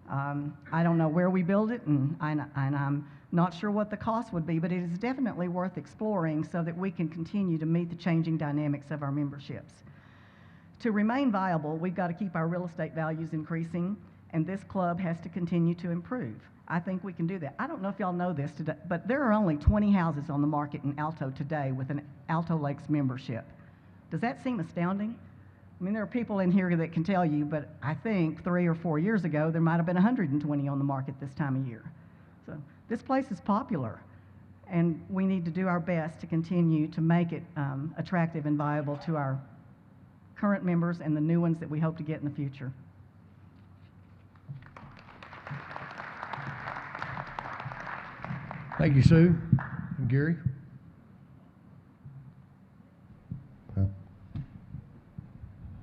I don't know where we build it, and I'm not sure what the cost would be, but it is definitely worth exploring so that we can continue to meet the changing dynamics of our memberships. To remain viable, we've got to keep our real estate values increasing, and this club has to continue to improve. I think we can do that. I don't know if y'all know this today, but there are only 20 houses on the market in Alto today with an Alto Lakes membership. Does that seem astounding? I mean, there are people in here that can tell you, but I think 3 or 4 years ago, there might have been 120 on the market this time of year. So this place is popular, and we need to do our best to continue to make it attractive and viable to our current members and the new ones that we hope to get in the future. Thank you, Sue. And Gary?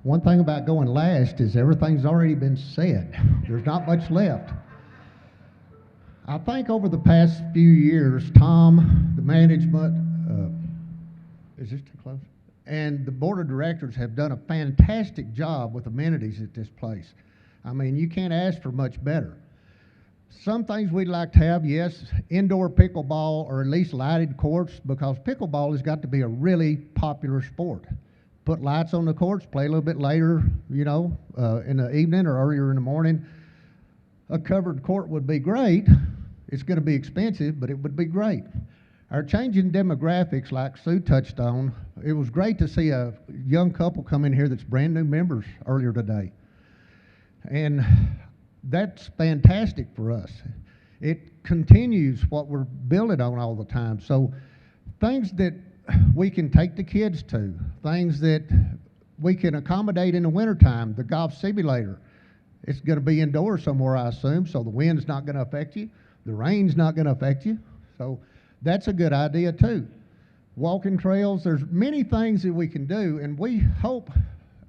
One thing about going last is everything's already been said. There's not much left. I think over the past few years, Tom, the management, is this too close? And the board of directors have done a fantastic job with amenities at this place. I mean, you can't ask for much better. Some things we'd like to have, yes, indoor pickleball or at least lighted courts, because pickleball has got to be a really popular sport. Put lights on the courts, play a little bit later, you know, in the evening or earlier in the morning. A covered court would be great. It's going to be expensive, but it would be great. Our changing demographics, like Sue touched on, it was great to see a young couple come in here that's brand new members earlier today. And that's fantastic for us. It continues what we're building on all the time. So things that we can take the kids to, things that we can accommodate in the wintertime, the golf simulator. It's going to be indoors somewhere, I assume, so the wind's not going to affect you. The rain's not going to affect you. So that's a good idea too. Walking trails, there's many things that we can do, and we hope,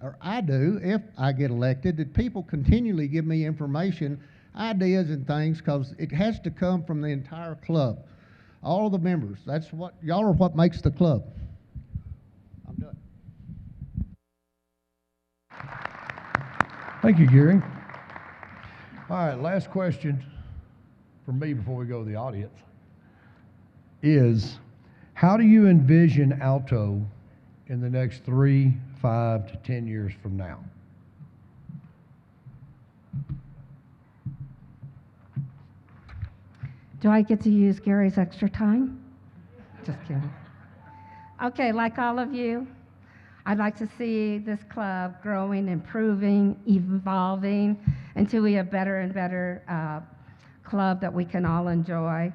or I do, if I get elected, that people continually give me information, ideas and things, because it has to come from the entire club. All of the members. That's what, y'all are what makes the club. I'm done. Thank you, Gary. All right, last question from me before we go to the audience is, how do you envision Alto in the next 3, 5 to 10 years from now? Do I get to use Gary's extra time? Just kidding. Okay, like all of you, I'd like to see this club growing, improving, evolving until we have better and better club that we can all enjoy.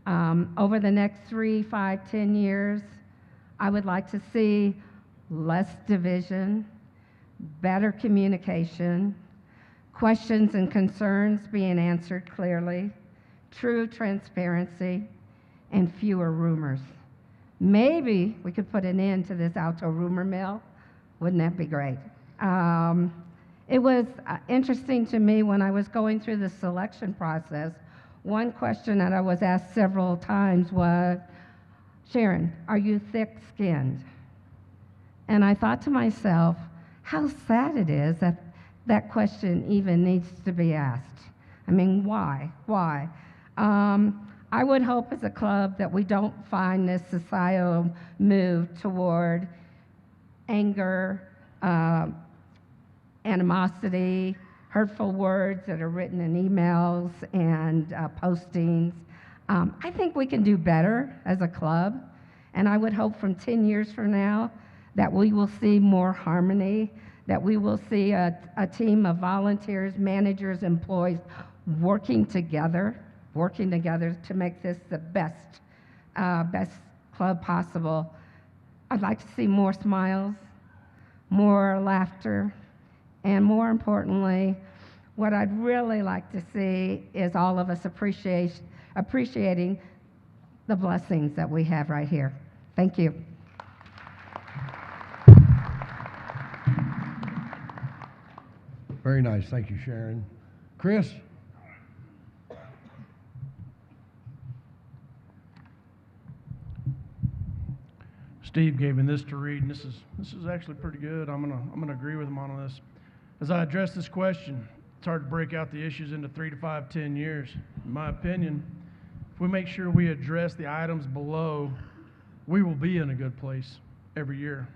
Over the next 3, 5, 10 years, I would like to see less division, better communication, questions and concerns being answered clearly, true transparency, and fewer rumors. Maybe we could put an end to this Alto rumor mill. Wouldn't that be great? It was interesting to me when I was going through the selection process. One question that I was asked several times was, Sharon, are you thick-skinned? And I thought to myself, how sad it is that that question even needs to be asked. I mean, why? Why? I would hope as a club that we don't find this societal move toward anger, animosity, hurtful words that are written in emails and postings. I think we can do better as a club, and I would hope from 10 years from now that we will see more harmony, that we will see a team of volunteers, managers, employees working together to make this the best club possible. I'd like to see more smiles, more laughter, And more importantly, what I'd really like to see is all of us appreciating the blessings that we have right here. Thank you. Very nice. Thank you, Sharon. Chris? Steve gave me this to read, and this is actually pretty good. I'm gonna agree with him on this. As I address this question, it's hard to break out the issues into 3 to 5, 10 years. In my opinion, if we make sure we address the items below, we will be in a good place every year.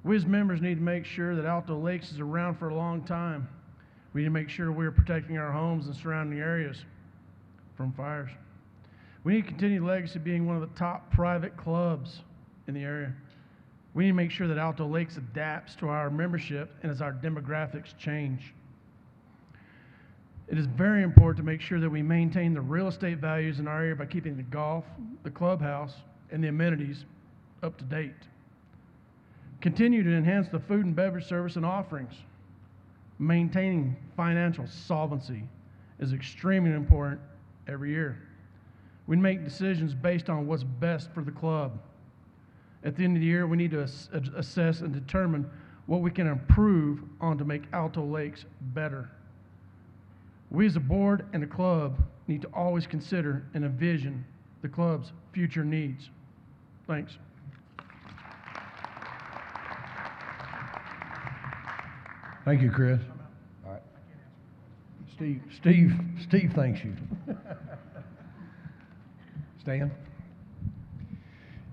We as members need to make sure that Alto Lakes is around for a long time. We need to make sure we are protecting our homes and surrounding areas from fires. We need to continue the legacy of being one of the top private clubs in the area. We need to make sure that Alto Lakes adapts to our membership and as our demographics change. It is very important to make sure that we maintain the real estate values in our area by keeping the golf, the clubhouse, and the amenities up to date. Continue to enhance the food and beverage service and offerings. Maintaining financial solvency is extremely important every year. We make decisions based on what's best for the club. At the end of the year, we need to assess and determine what we can improve on to make Alto Lakes better. We as a board and a club need to always consider and envision the club's future needs. Thanks. Thank you, Chris. All right. Steve thanks you. Stan?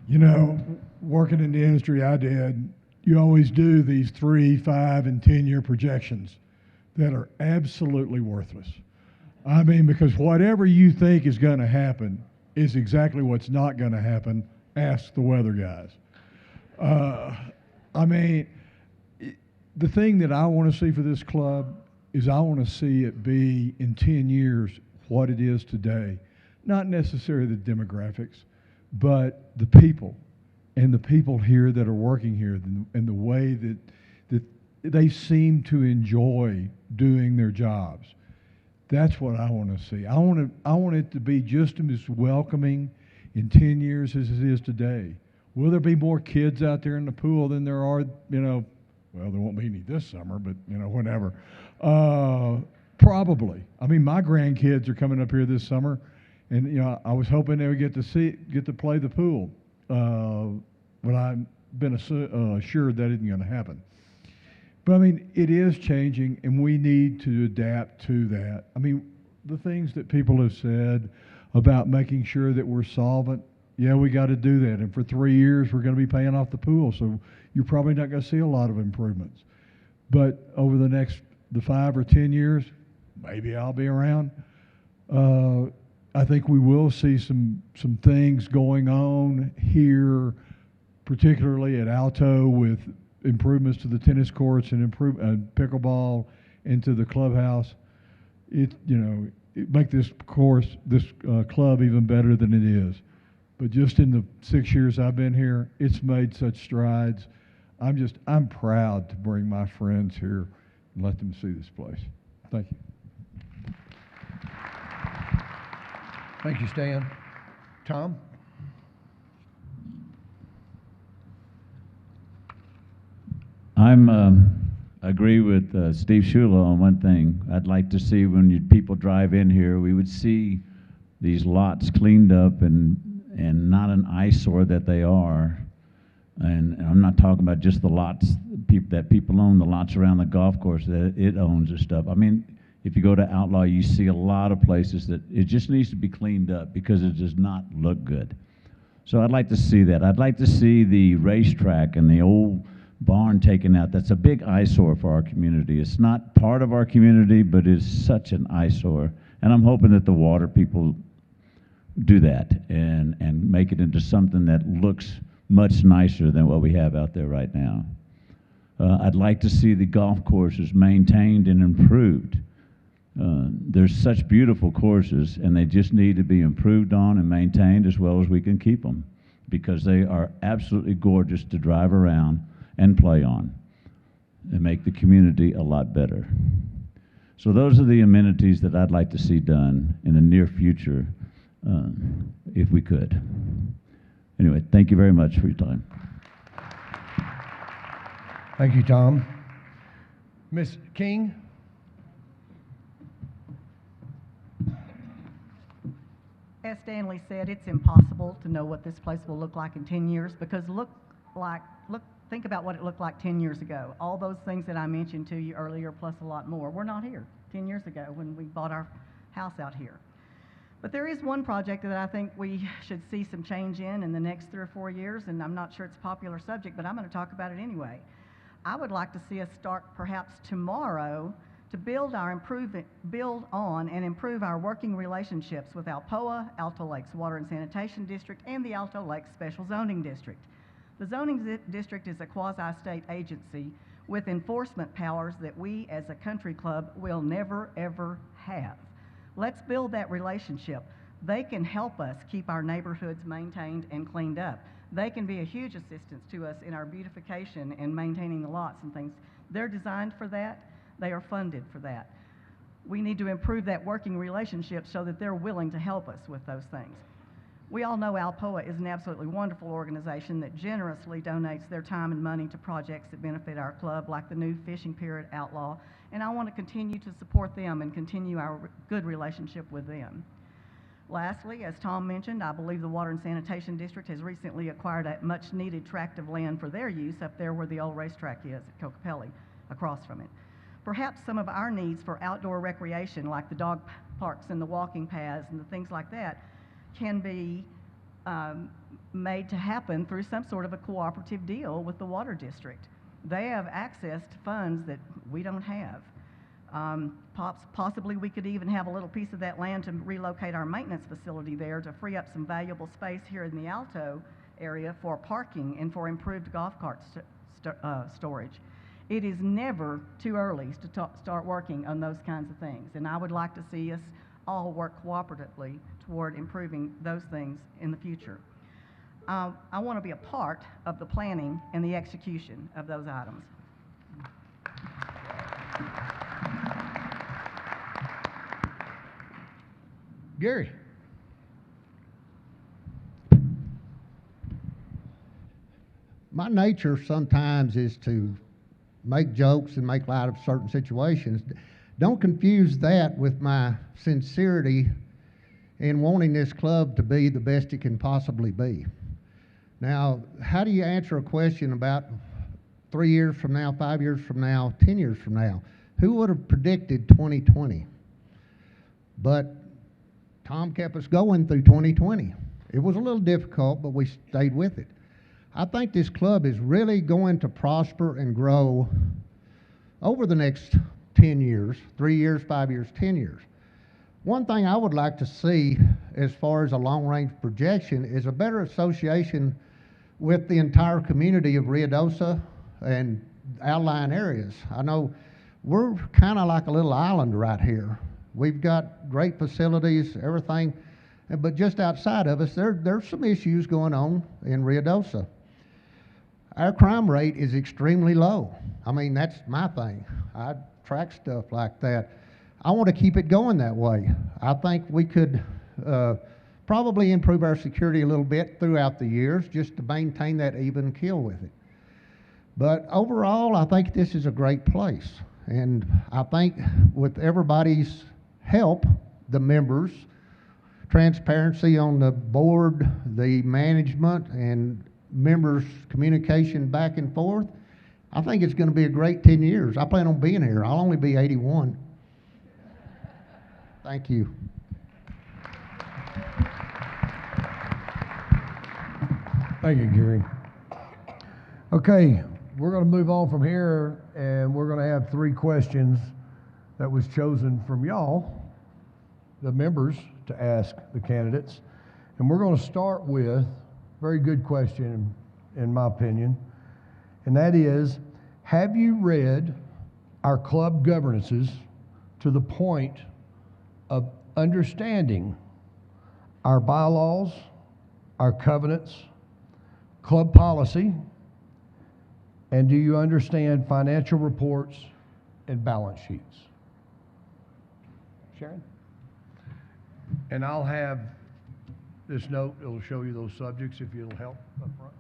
You know, working in the industry I did, you always do these 3, 5, and 10-year projections that are absolutely worthless. I mean, because whatever you think is going to happen is exactly what's not going to happen. Ask the weather guys. I mean, the thing that I want to see for this club is I want to see it be in 10 years what it is today. Not necessarily the demographics, but the people and the people here that are working here and the way that they seem to enjoy doing their jobs. That's what I want to see. I want it to be just as welcoming in 10 years as it is today. Will there be more kids out there in the pool than there are, well, there won't be any this summer, but, whenever. Probably. I mean, my grandkids are coming up here this summer, and, I was hoping they would get to play the pool. But I've been assured that isn't going to happen. But I mean, it is changing, and we need to adapt to that. I mean, the things that people have said about making sure that we're solvent, yeah, we got to do that. And for 3 years, we're going to be paying off the pool, so you're probably not going to see a lot of improvements. But over the 5 or 10 years, maybe I'll be around. I think we will see some things going on here, particularly at Alto, with improvements to the tennis courts and pickleball into the clubhouse. It make this club even better than it is. But just in the 6 years I've been here, it's made such strides. I'm proud to bring my friends here and let them see this place. Thank you. Thank you, Stan. Tom? Agree with Steve Shula on one thing. I'd like to see when people drive in here, we would see these lots cleaned up and not an eyesore that they are. And I'm not talking about just the lots that people own, the lots around the golf course that it owns and stuff. I mean, if you go to Outlaw, you see a lot of places that it just needs to be cleaned up because it does not look good. So I'd like to see that. I'd like to see the racetrack and the old barn taken out. That's a big eyesore for our community. It's not part of our community, but it's such an eyesore. And I'm hoping that the water people do that and make it into something that looks much nicer than what we have out there right now. I'd like to see the golf courses maintained and improved. There's such beautiful courses, and they just need to be improved on and maintained as well as we can keep them, because they are absolutely gorgeous to drive around and play on. and make the community a lot better. So those are the amenities that I'd like to see done in the near future, if we could. Anyway, thank you very much for your time. Thank you, Tom. Ms. King? As Stanley said, it's impossible to know what this place will look like in 10 years because think about what it looked like 10 years ago. All those things that I mentioned to you earlier, plus a lot more, were not here 10 years ago when we bought our house out here. But there is one project that I think we should see some change in the next 3 or 4 years, and I'm not sure it's a popular subject, but I'm going to talk about it anyway. I would like to see us start perhaps tomorrow to build on and improve our working relationships with Alpoa, Alto Lakes Water and Sanitation District, and the Alto Lakes Special Zoning District. The zoning district is a quasi-state agency with enforcement powers that we as a country club will never, ever have. Let's build that relationship. They can help us keep our neighborhoods maintained and cleaned up. They can be a huge assistance to us in our beautification and maintaining the lots and things. They're designed for that. They are funded for that. We need to improve that working relationship so that they're willing to help us with those things. We all know Alpoa is an absolutely wonderful organization that generously donates their time and money to projects that benefit our club, like the new fishing pier at Outlaw, and I want to continue to support them and continue our good relationship with them. Lastly, as Tom mentioned, I believe the Water and Sanitation District has recently acquired a much-needed tract of land for their use up there where the old racetrack is at Cocopelli, across from it. Perhaps some of our needs for outdoor recreation, like the dog parks and the walking paths and the things like that, can be made to happen through some sort of a cooperative deal with the water district. They have access to funds that we don't have. Possibly we could even have a little piece of that land to relocate our maintenance facility there to free up some valuable space here in the Alto area for parking and for improved golf cart storage. It is never too early to start working on those kinds of things, and I would like to see us all work cooperatively toward improving those things in the future. I want to be a part of the planning and the execution of those items. Gary? My nature sometimes is to make jokes and make light of certain situations. Don't confuse that with my sincerity in wanting this club to be the best it can possibly be. Now, how do you answer a question about 3 years from now, 5 years from now, 10 years from now? Who would have predicted 2020? But Tom kept us going through 2020. It was a little difficult, but we stayed with it. I think this club is really going to prosper and grow over the next 10 years, 3 years, 5 years, 10 years. One thing I would like to see as far as a long-range projection is a better association with the entire community of Ruidoso and outlying areas. I know we're kind of like a little island right here. We've got great facilities, everything, but just outside of us, there's some issues going on in Ruidoso. Our crime rate is extremely low. I mean, that's my thing. I track stuff like that. I want to keep it going that way. I think we could probably improve our security a little bit throughout the years just to maintain that even keel with it. But overall, I think this is a great place. And I think with everybody's help, the members, transparency on the board, the management, and members' communication back and forth, I think it's going to be a great 10 years. I plan on being here. I'll only be 81. Thank you. Thank you, Gary. Okay, we're going to move on from here, and we're going to have 3 questions that was chosen from y'all, the members, to ask the candidates. And we're going to start with a very good question, in my opinion, and that is, have you read our club governances to the point of understanding our bylaws, our covenants, club policy, And do you understand financial reports and balance sheets? Sharon? And I'll have this note, it'll show you those subjects if it'll help up front.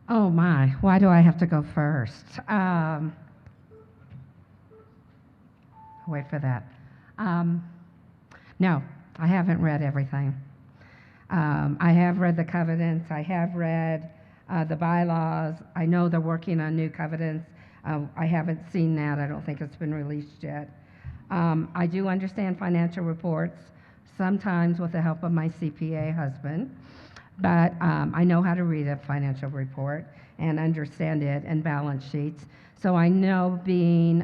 Oh my, why do I have to go first? Wait for that. No, I haven't read everything. I have read the covenants. I have read the bylaws. I know they're working on new covenants. I haven't seen that. I don't think it's been released yet. I do understand financial reports, sometimes with the help of my CPA husband, but I know how to read a financial report and understand it and balance sheets. So I know being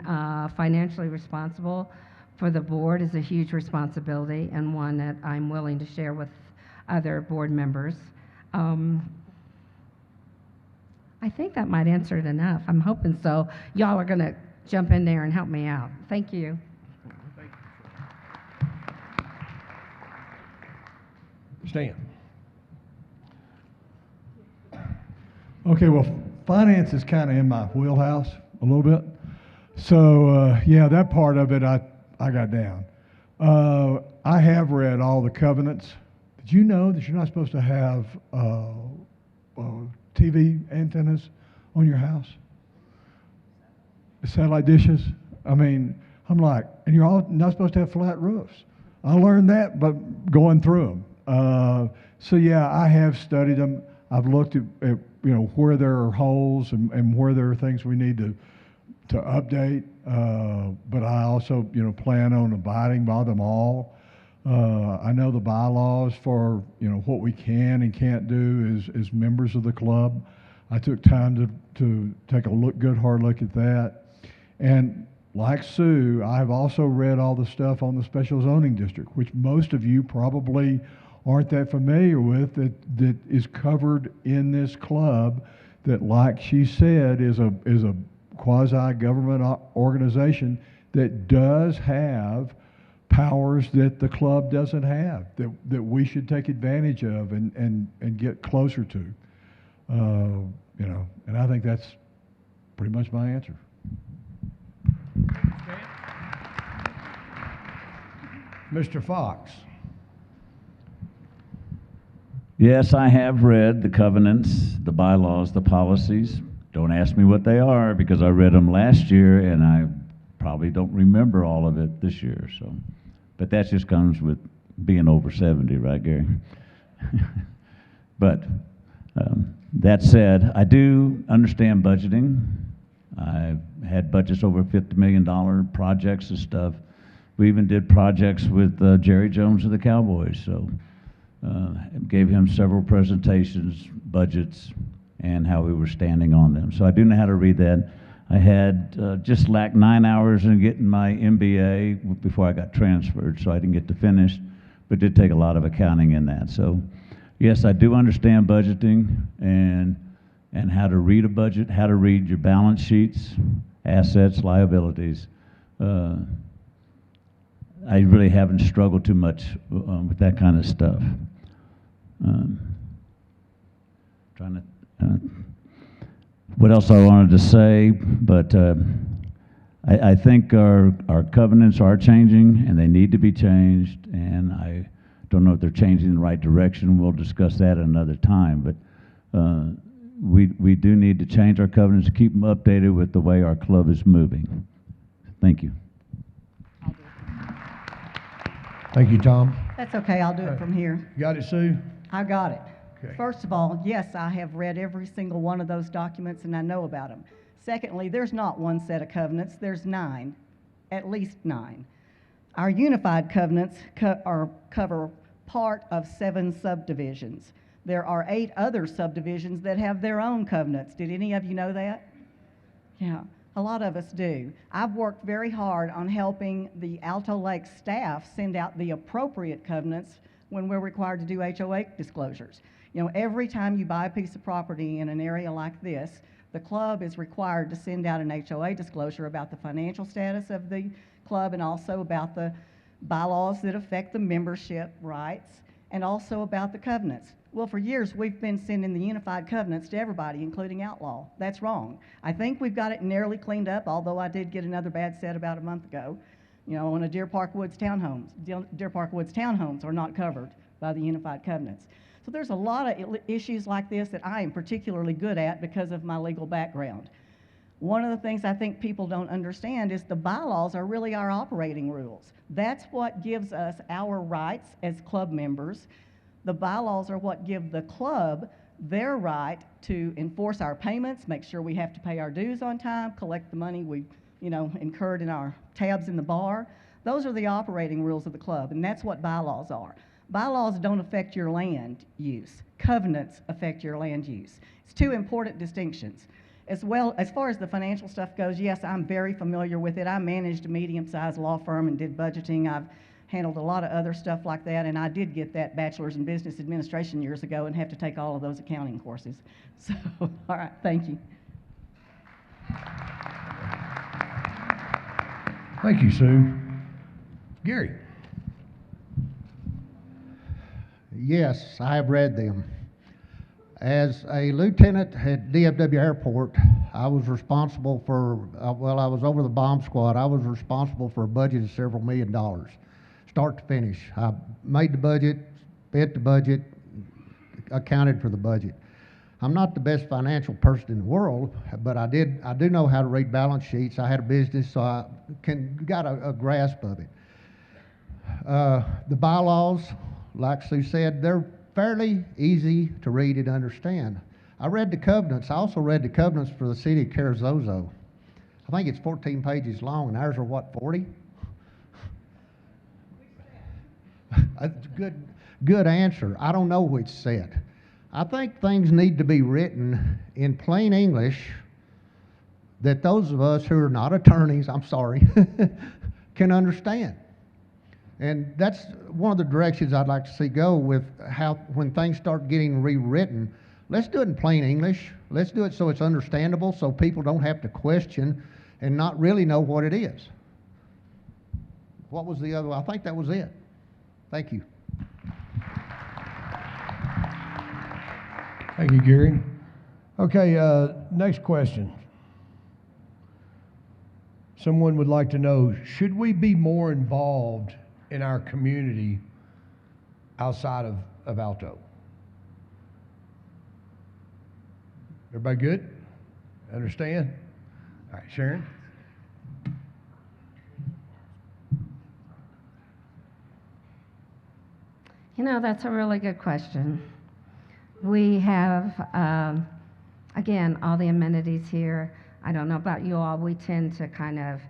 financially responsible for the board is a huge responsibility and one that I'm willing to share with other board members. I think that might answer it enough. I'm hoping so. Y'all are going to jump in there and help me out. Thank you. Stan? Okay, well, finance is kind of in my wheelhouse a little bit. So, yeah, that part of it I got down. I have read all the covenants. Did you know that you're not supposed to have TV antennas on your house? Satellite dishes? I mean, I'm like, and you're all not supposed to have flat roofs. I learned that, but going through them. So yeah, I have studied them. I've looked at where there are holes and where there are things we need to update. But I also plan on abiding by them all. I know the bylaws for what we can and can't do as members of the club. I took time to take a good hard look at that. And like Sue, I've also read all the stuff on the special zoning district, which most of you probably aren't that familiar with, that is covered in this club, that, like she said, is a quasi-government organization that does have powers that the club doesn't have, that we should take advantage of and get closer to. And I think that's pretty much my answer. Mr. Fox? Yes, I have read the covenants, the bylaws, the policies. Don't ask me what they are because I read them last year and I probably don't remember all of it this year. So, but that just comes with being over 70, right, Gary? But that said, I do understand budgeting. I've had budgets over $50 million projects and stuff. We even did projects with Jerry Jones of the Cowboys. So gave him several presentations, budgets, and how we were standing on them. So I do know how to read that. I had just lacked 9 hours in getting my MBA before I got transferred, so I didn't get to finish, but did take a lot of accounting in that. So yes, I do understand budgeting and how to read a budget, how to read your balance sheets, assets, liabilities. I really haven't struggled too much with that kind of stuff. What else I wanted to say, but I think our covenants are changing and they need to be changed, and I don't know if they're changing in the right direction. We'll discuss that another time, but we do need to change our covenants to keep them updated with the way our club is moving. Thank you. Thank you, Tom. That's okay, I'll do it from here. You got it, Sue? I got it. Okay. First of all, yes, I have read every single one of those documents and I know about them. Secondly, there's not one set of covenants, there's 9, at least 9. Our unified covenants cover part of 7 subdivisions. There are 8 other subdivisions that have their own covenants. Did any of you know that? Yeah, a lot of us do. I've worked very hard on helping the Alto Lake staff send out the appropriate covenants when we're required to do HOA disclosures. Every time you buy a piece of property in an area like this, the club is required to send out an HOA disclosure about the financial status of the club and also about the bylaws that affect the membership rights and also about the covenants. Well, for years, we've been sending the unified covenants to everybody, including outlaw. That's wrong. I think we've got it nearly cleaned up, although I did get another bad set about a month ago, on a Deer Park Woods townhomes. Deer Park Woods townhomes are not covered by the unified covenants. So there's a lot of issues like this that I am particularly good at because of my legal background. One of the things I think people don't understand is the bylaws are really our operating rules. That's what gives us our rights as club members. The bylaws are what give the club their right to enforce our payments, make sure we have to pay our dues on time, collect the money we, incurred in our tabs in the bar. Those are the operating rules of the club, and that's what bylaws are. Bylaws don't affect your land use. Covenants affect your land use. It's two important distinctions. As well, as far as the financial stuff goes, yes, I'm very familiar with it. I managed a medium-sized law firm and did budgeting. I've handled a lot of other stuff like that, and I did get that bachelor's in business administration years ago and have to take all of those accounting courses. So, all right, thank you. Thank you, Sue. Gary. Yes, I have read them. As a lieutenant at DFW Airport, I was responsible for, I was over the bomb squad. I was responsible for a budget of several $1 million, start to finish. I made the budget, spent the budget, accounted for the budget. I'm not the best financial person in the world, but I do know how to read balance sheets. I had a business, so I got a grasp of it. The bylaws, like Sue said, they're fairly easy to read and understand. I read the covenants. I also read the covenants for the city of Carrizozo. I think it's 14 pages long, and ours are what, 40? Good answer. I don't know which set. I think things need to be written in plain English that those of us who are not attorneys, I'm sorry, can understand. And that's one of the directions I'd like to see go with how, when things start getting rewritten, let's do it in plain English. Let's do it so it's understandable, so people don't have to question and not really know what it is. What was the other one? I think that was it. Thank you. Thank you, Gary. Okay, next question. Someone would like to know, should we be more involved in our community outside of Alto? Everybody good? Understand? All right, Sharon? That's a really good question. We have, again, all the amenities here. I don't know about you all. We tend to kind of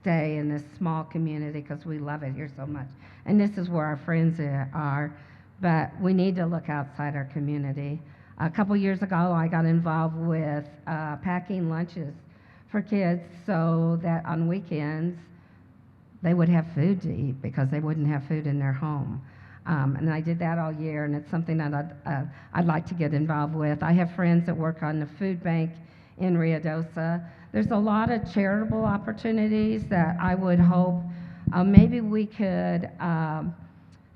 stay in this small community because we love it here so much. And this is where our friends are. But we need to look outside our community. A couple years ago, I got involved with packing lunches for kids so that on weekends they would have food to eat because they wouldn't have food in their home. And I did that all year, and it's something that I'd like to get involved with. I have friends that work on the food bank in Ruidoso. There's a lot of charitable opportunities that I would hope maybe we could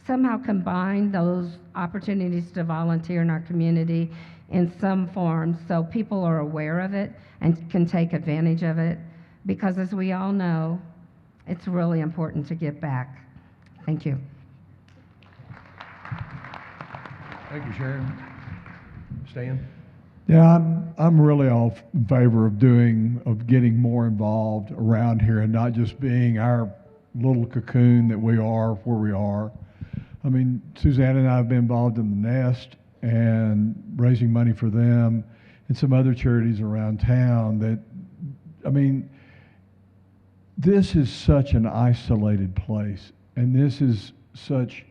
somehow combine those opportunities to volunteer in our community in some form so people are aware of it and can take advantage of it. Because as we all know, it's really important to give back. Thank you. Thank you, Sharon. Stan? Yeah, I'm really all in favor of getting more involved around here and not just being our little cocoon that we are where we are. I mean, Suzanne and I have been involved in the Nest and raising money for them and some other charities around town that, I mean, this is such an isolated place, and this is such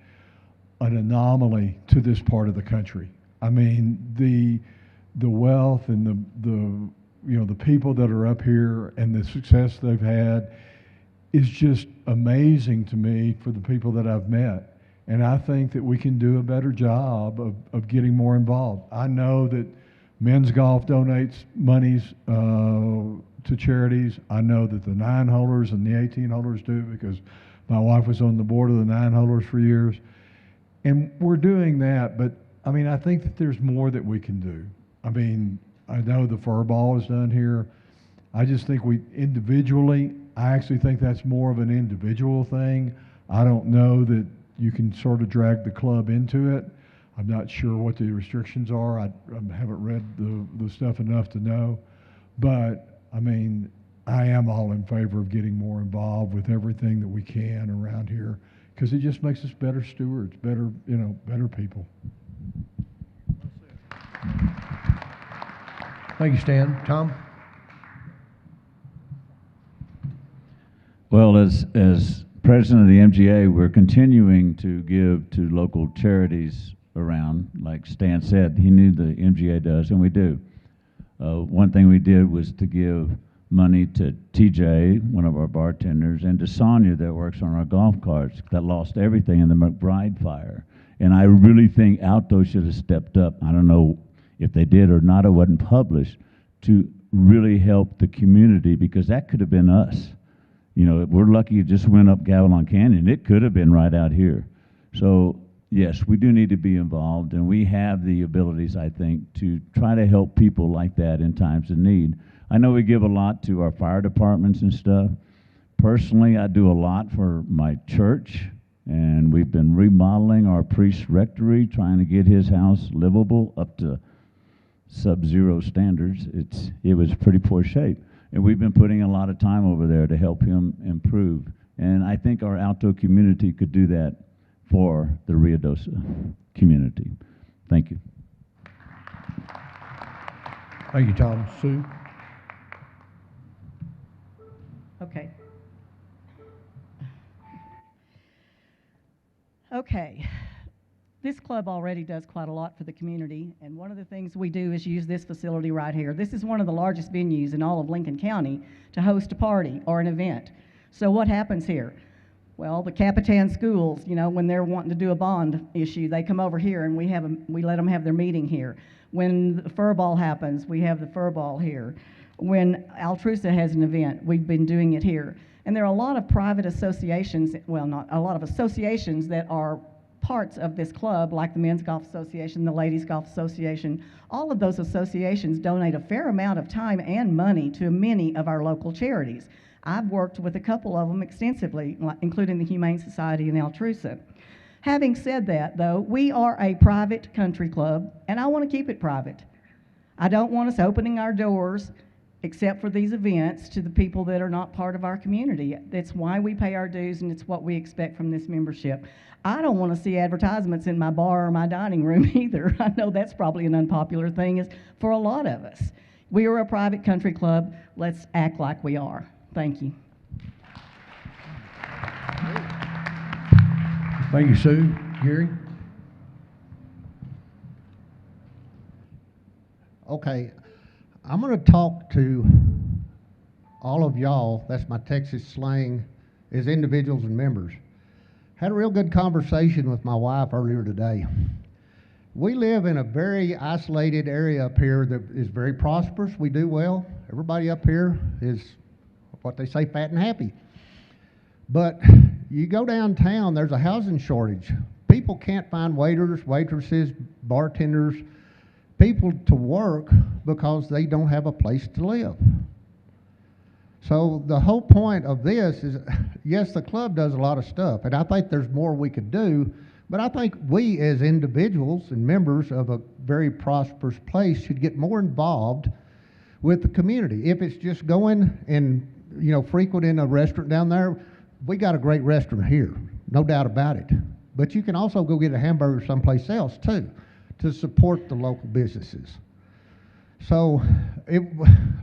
an anomaly to this part of the country. I mean, the wealth and the people that are up here and the success they've had is just amazing to me for the people that I've met. And I think that we can do a better job of getting more involved. I know that men's golf donates monies to charities. I know that the 9-holers and the 18-holers do because my wife was on the board of the 9-holers for years. And we're doing that, but I mean, I think that there's more that we can do. I mean, I know the fur ball is done here. I just think I actually think that's more of an individual thing. I don't know that you can sort of drag the club into it. I'm not sure what the restrictions are. I haven't read the stuff enough to know. But, I mean, I am all in favor of getting more involved with everything that we can around here, because it just makes us better stewards, better people. Thank you, Stan. Tom? Well, as president of the MGA, we're continuing to give to local charities around. Like Stan said, he knew the MGA does, and we do. One thing we did was to give money to TJ, one of our bartenders, and to Sonia that works on our golf carts that lost everything in the McBride fire. And I really think Alto should have stepped up. I don't know if they did or not, it wasn't published, to really help the community, because that could have been us. You know, we're lucky it just went up Gavilon Canyon. It could have been right out here. So yes, we do need to be involved, and we have the abilities, I think, to try to help people like that in times of need. I know we give a lot to our fire departments and stuff. Personally, I do a lot for my church, and we've been remodeling our priest's rectory, trying to get his house livable up to sub-zero standards. It was pretty poor shape, and we've been putting a lot of time over there to help him improve. And I think our Alto community could do that for the Ruidoso community. Thank you. Thank you, Tom. Sue? Okay. Okay. This club already does quite a lot for the community, and one of the things we do is use this facility right here. This is one of the largest venues in all of Lincoln County to host a party or an event. So what happens here? Well, the Capitan schools, you know, when they're wanting to do a bond issue, they come over here and we let them have their meeting here. When the fur ball happens, we have the fur ball here. When Altrusa has an event, we've been doing it here. And there are a lot of private associations, well, not a lot of associations that are parts of this club, like the Men's Golf Association, the Ladies Golf Association. All of those associations donate a fair amount of time and money to many of our local charities. I've worked with a couple of them extensively, including the Humane Society in Altrusa. Having said that, though, we are a private country club, and I want to keep it private. I don't want us opening our doors, except for these events, to the people that are not part of our community. That's why we pay our dues, and it's what we expect from this membership. I don't want to see advertisements in my bar or my dining room either. I know that's probably an unpopular thing for a lot of us. We are a private country club. Let's act like we are. Thank you. Thank you, Sue. Gary? Okay, I'm going to talk to all of y'all, that's my Texas slang, as individuals and members. Had a real good conversation with my wife earlier today. We live in a very isolated area up here that is very prosperous. We do well. Everybody up here is what they say, fat and happy. But you go downtown, there's a housing shortage. People can't find waiters, waitresses, bartenders, people to work because they don't have a place to live. So the whole point of this is, yes, the club does a lot of stuff, and I think there's more we could do, but I think we as individuals and members of a very prosperous place should get more involved with the community. If it's just going and, you know, frequenting a restaurant down there, we got a great restaurant here, no doubt about it. But you can also go get a hamburger someplace else too, to support the local businesses. So,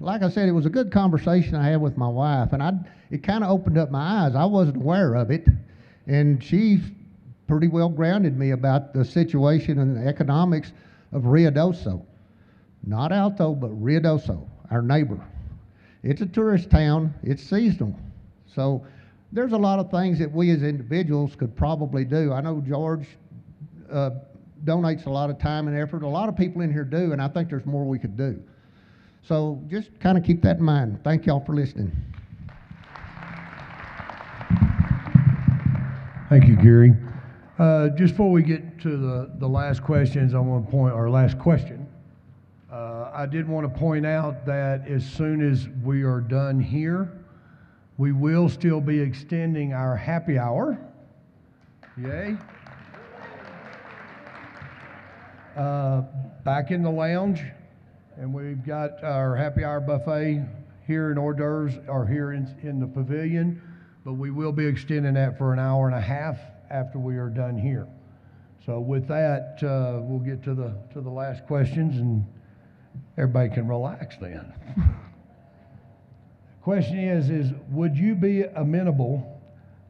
like I said, it was a good conversation I had with my wife, and it kind of opened up my eyes. I wasn't aware of it, and she pretty well grounded me about the situation and the economics of Ruidoso. Not Alto, but Ruidoso, our neighbor. It's a tourist town. It's seasonal. So there's a lot of things that we as individuals could probably do. I know George donates a lot of time and effort. A lot of people in here do, and I think there's more we could do. So just kind of keep that in mind. Thank y'all for listening. Thank you, Gary. Just before we get to the last questions, I want to point, or last question, I did want to point out that as soon as we are done here, we will still be extending our happy hour. Yay. Back in the lounge, and we've got our happy hour buffet here in hors d'oeuvres, or here in the pavilion, but we will be extending that for an hour and a half after we are done here. So with that, we'll get to the last questions, and everybody can relax then. Question is would you be amenable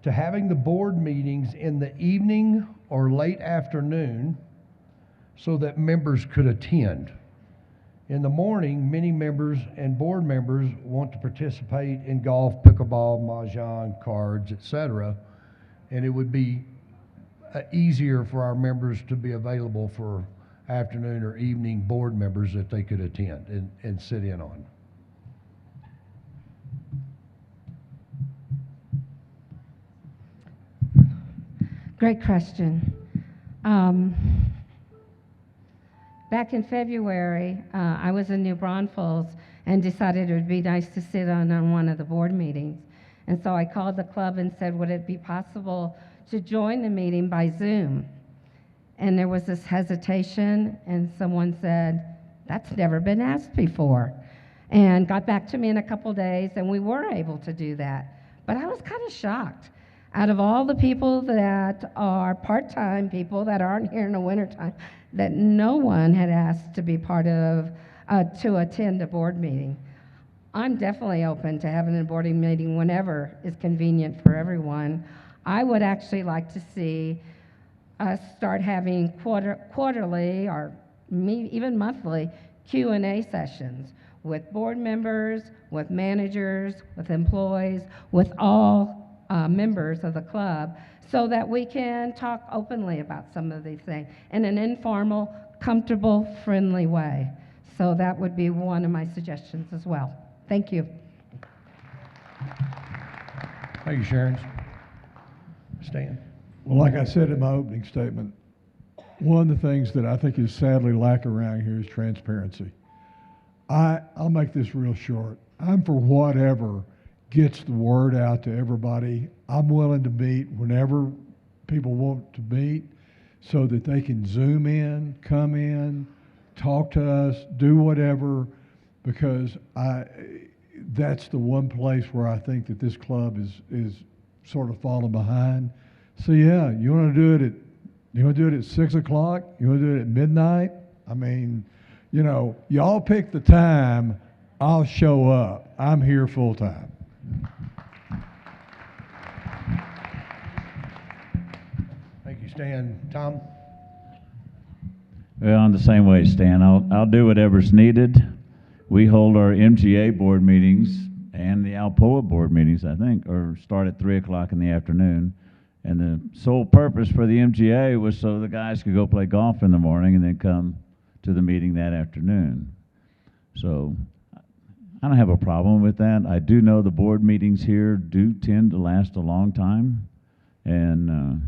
to having the board meetings in the evening or late afternoon so that members could attend? In the morning, many members and board members want to participate in golf, pickleball, mahjong, cards, etc., and it would be easier for our members to be available for afternoon or evening board members that they could attend and sit in on. Great question. Back in February, I was in New Braunfels and decided it would be nice to sit on one of the board meetings. And so I called the club and said, would it be possible to join the meeting by Zoom? And there was this hesitation, and someone said, that's never been asked before. And got back to me in a couple days, and we were able to do that. But I was kind of shocked. Out of all the people that are part-time people that aren't here in the wintertime, that no one had asked to be part of, to attend a board meeting. I'm definitely open to having a board meeting whenever is convenient for everyone. I would actually like to see us start having quarterly or even monthly Q&A sessions with board members, with managers, with employees, with all members of the club, so that we can talk openly about some of these things in an informal, comfortable, friendly way. So that would be one of my suggestions as well. Thank you. Thank you, Sharon. Stan? Well, like I said in my opening statement, one of the things that I think is sadly lacking around here is transparency. I'll make this real short. I'm for whatever gets the word out to everybody. I'm willing to meet whenever people want to meet so that they can Zoom in, come in, talk to us, do whatever, because that's the one place where I think that this club is sort of falling behind. So yeah, you want to do it at 6 o'clock? You want to do it at midnight? I mean, you know, y'all pick the time, I'll show up. I'm here full time. Thank you, Stan. Tom? Well, I'm the same way, Stan. I'll do whatever's needed. We hold our MGA board meetings and the Alpoa board meetings, I think, or start at 3 o'clock in the afternoon. And the sole purpose for the MGA was so the guys could go play golf in the morning and then come to the meeting that afternoon. So I don't have a problem with that. I do know the board meetings here do tend to last a long time. And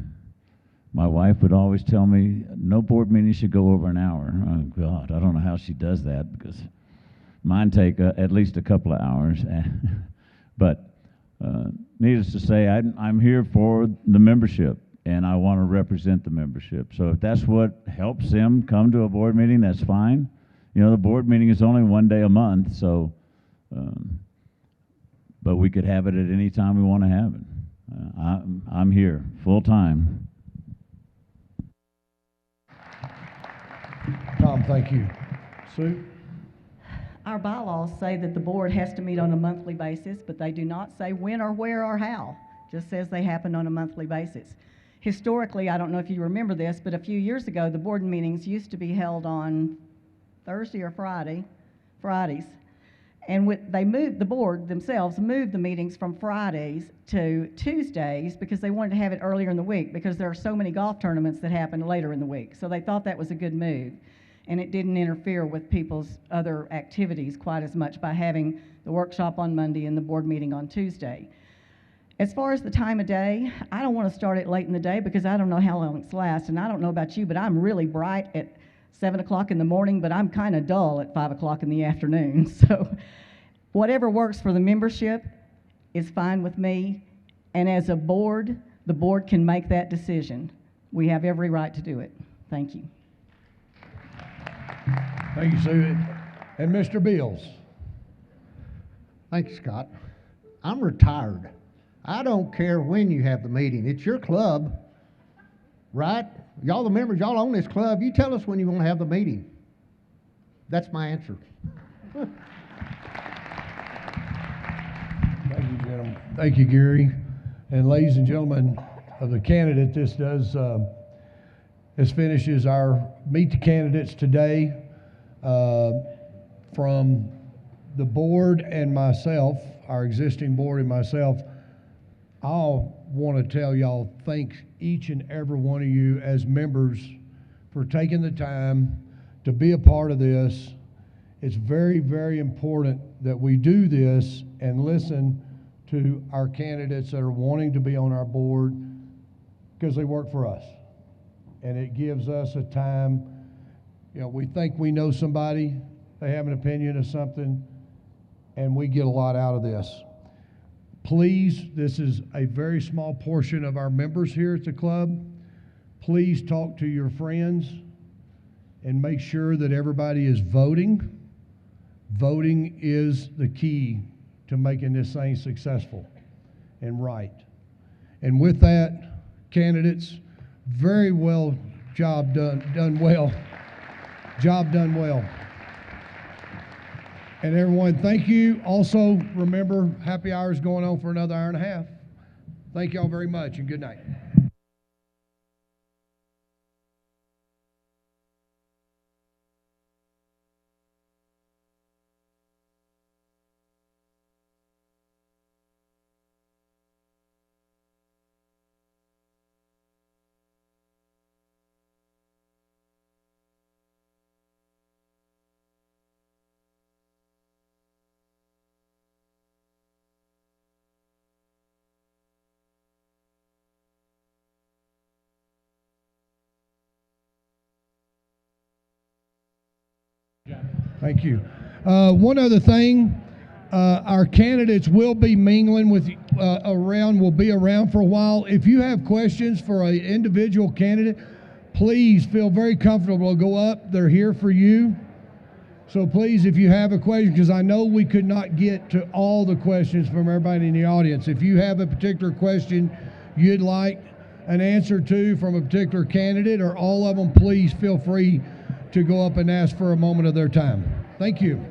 my wife would always tell me, no board meeting should go over an hour. Oh, God, I don't know how she does that, because mine take at least a couple of hours. But needless to say, I'm here for the membership, and I want to represent the membership. So if that's what helps them come to a board meeting, that's fine. You know, the board meeting is only one day a month, so, but we could have it at any time we want to have it. I'm here full time. Tom, thank you. Sue? Our bylaws say that the board has to meet on a monthly basis, but they do not say when or where or how. Just says they happen on a monthly basis. Historically, I don't know if you remember this, but a few years ago, the board meetings used to be held on Thursday or Fridays. And the board themselves moved the meetings from Fridays to Tuesdays because they wanted to have it earlier in the week, because there are so many golf tournaments that happen later in the week. So they thought that was a good move. And it didn't interfere with people's other activities quite as much by having the workshop on Monday and the board meeting on Tuesday. As far as the time of day, I don't want to start it late in the day because I don't know how long it's last. And I don't know about you, but I'm really bright at 7 o'clock in the morning, but I'm kind of dull at 5 o'clock in the afternoon. So whatever works for the membership is fine with me. And as a board, the board can make that decision. We have every right to do it. Thank you. Thank you, Sue. And Mr. Beals. Thank you, Scott. I'm retired. I don't care when you have the meeting. It's your club, right? Y'all the members, y'all own this club. You tell us when you want to have the meeting. That's my answer. Thank you, gentlemen. Thank you, Gary. And ladies and gentlemen of the candidate, this finishes our Meet the Candidates today. From the board and myself, our existing board and myself, I want to tell y'all, thanks each and every one of you as members for taking the time to be a part of this. It's very, very important that we do this and listen to our candidates that are wanting to be on our board because they work for us. And it gives us a time, you know, we think we know somebody, they have an opinion of something, and we get a lot out of this. Please, this is a very small portion of our members here at the club. Please talk to your friends and make sure that everybody is voting. Voting is the key to making this thing successful and right. And with that, candidates, very well, job done well. Job done well. And everyone, thank you. Also, remember, happy hour is going on for another hour and a half. Thank y'all very much, and good night. Thank you. One other thing, our candidates will be mingling with will be around for a while. If you have questions for an individual candidate, please feel very comfortable to go up. They're here for you. So please, if you have a question, because I know we could not get to all the questions from everybody in the audience. If you have a particular question you'd like an answer to from a particular candidate or all of them, please feel free to go up and ask for a moment of their time. Thank you.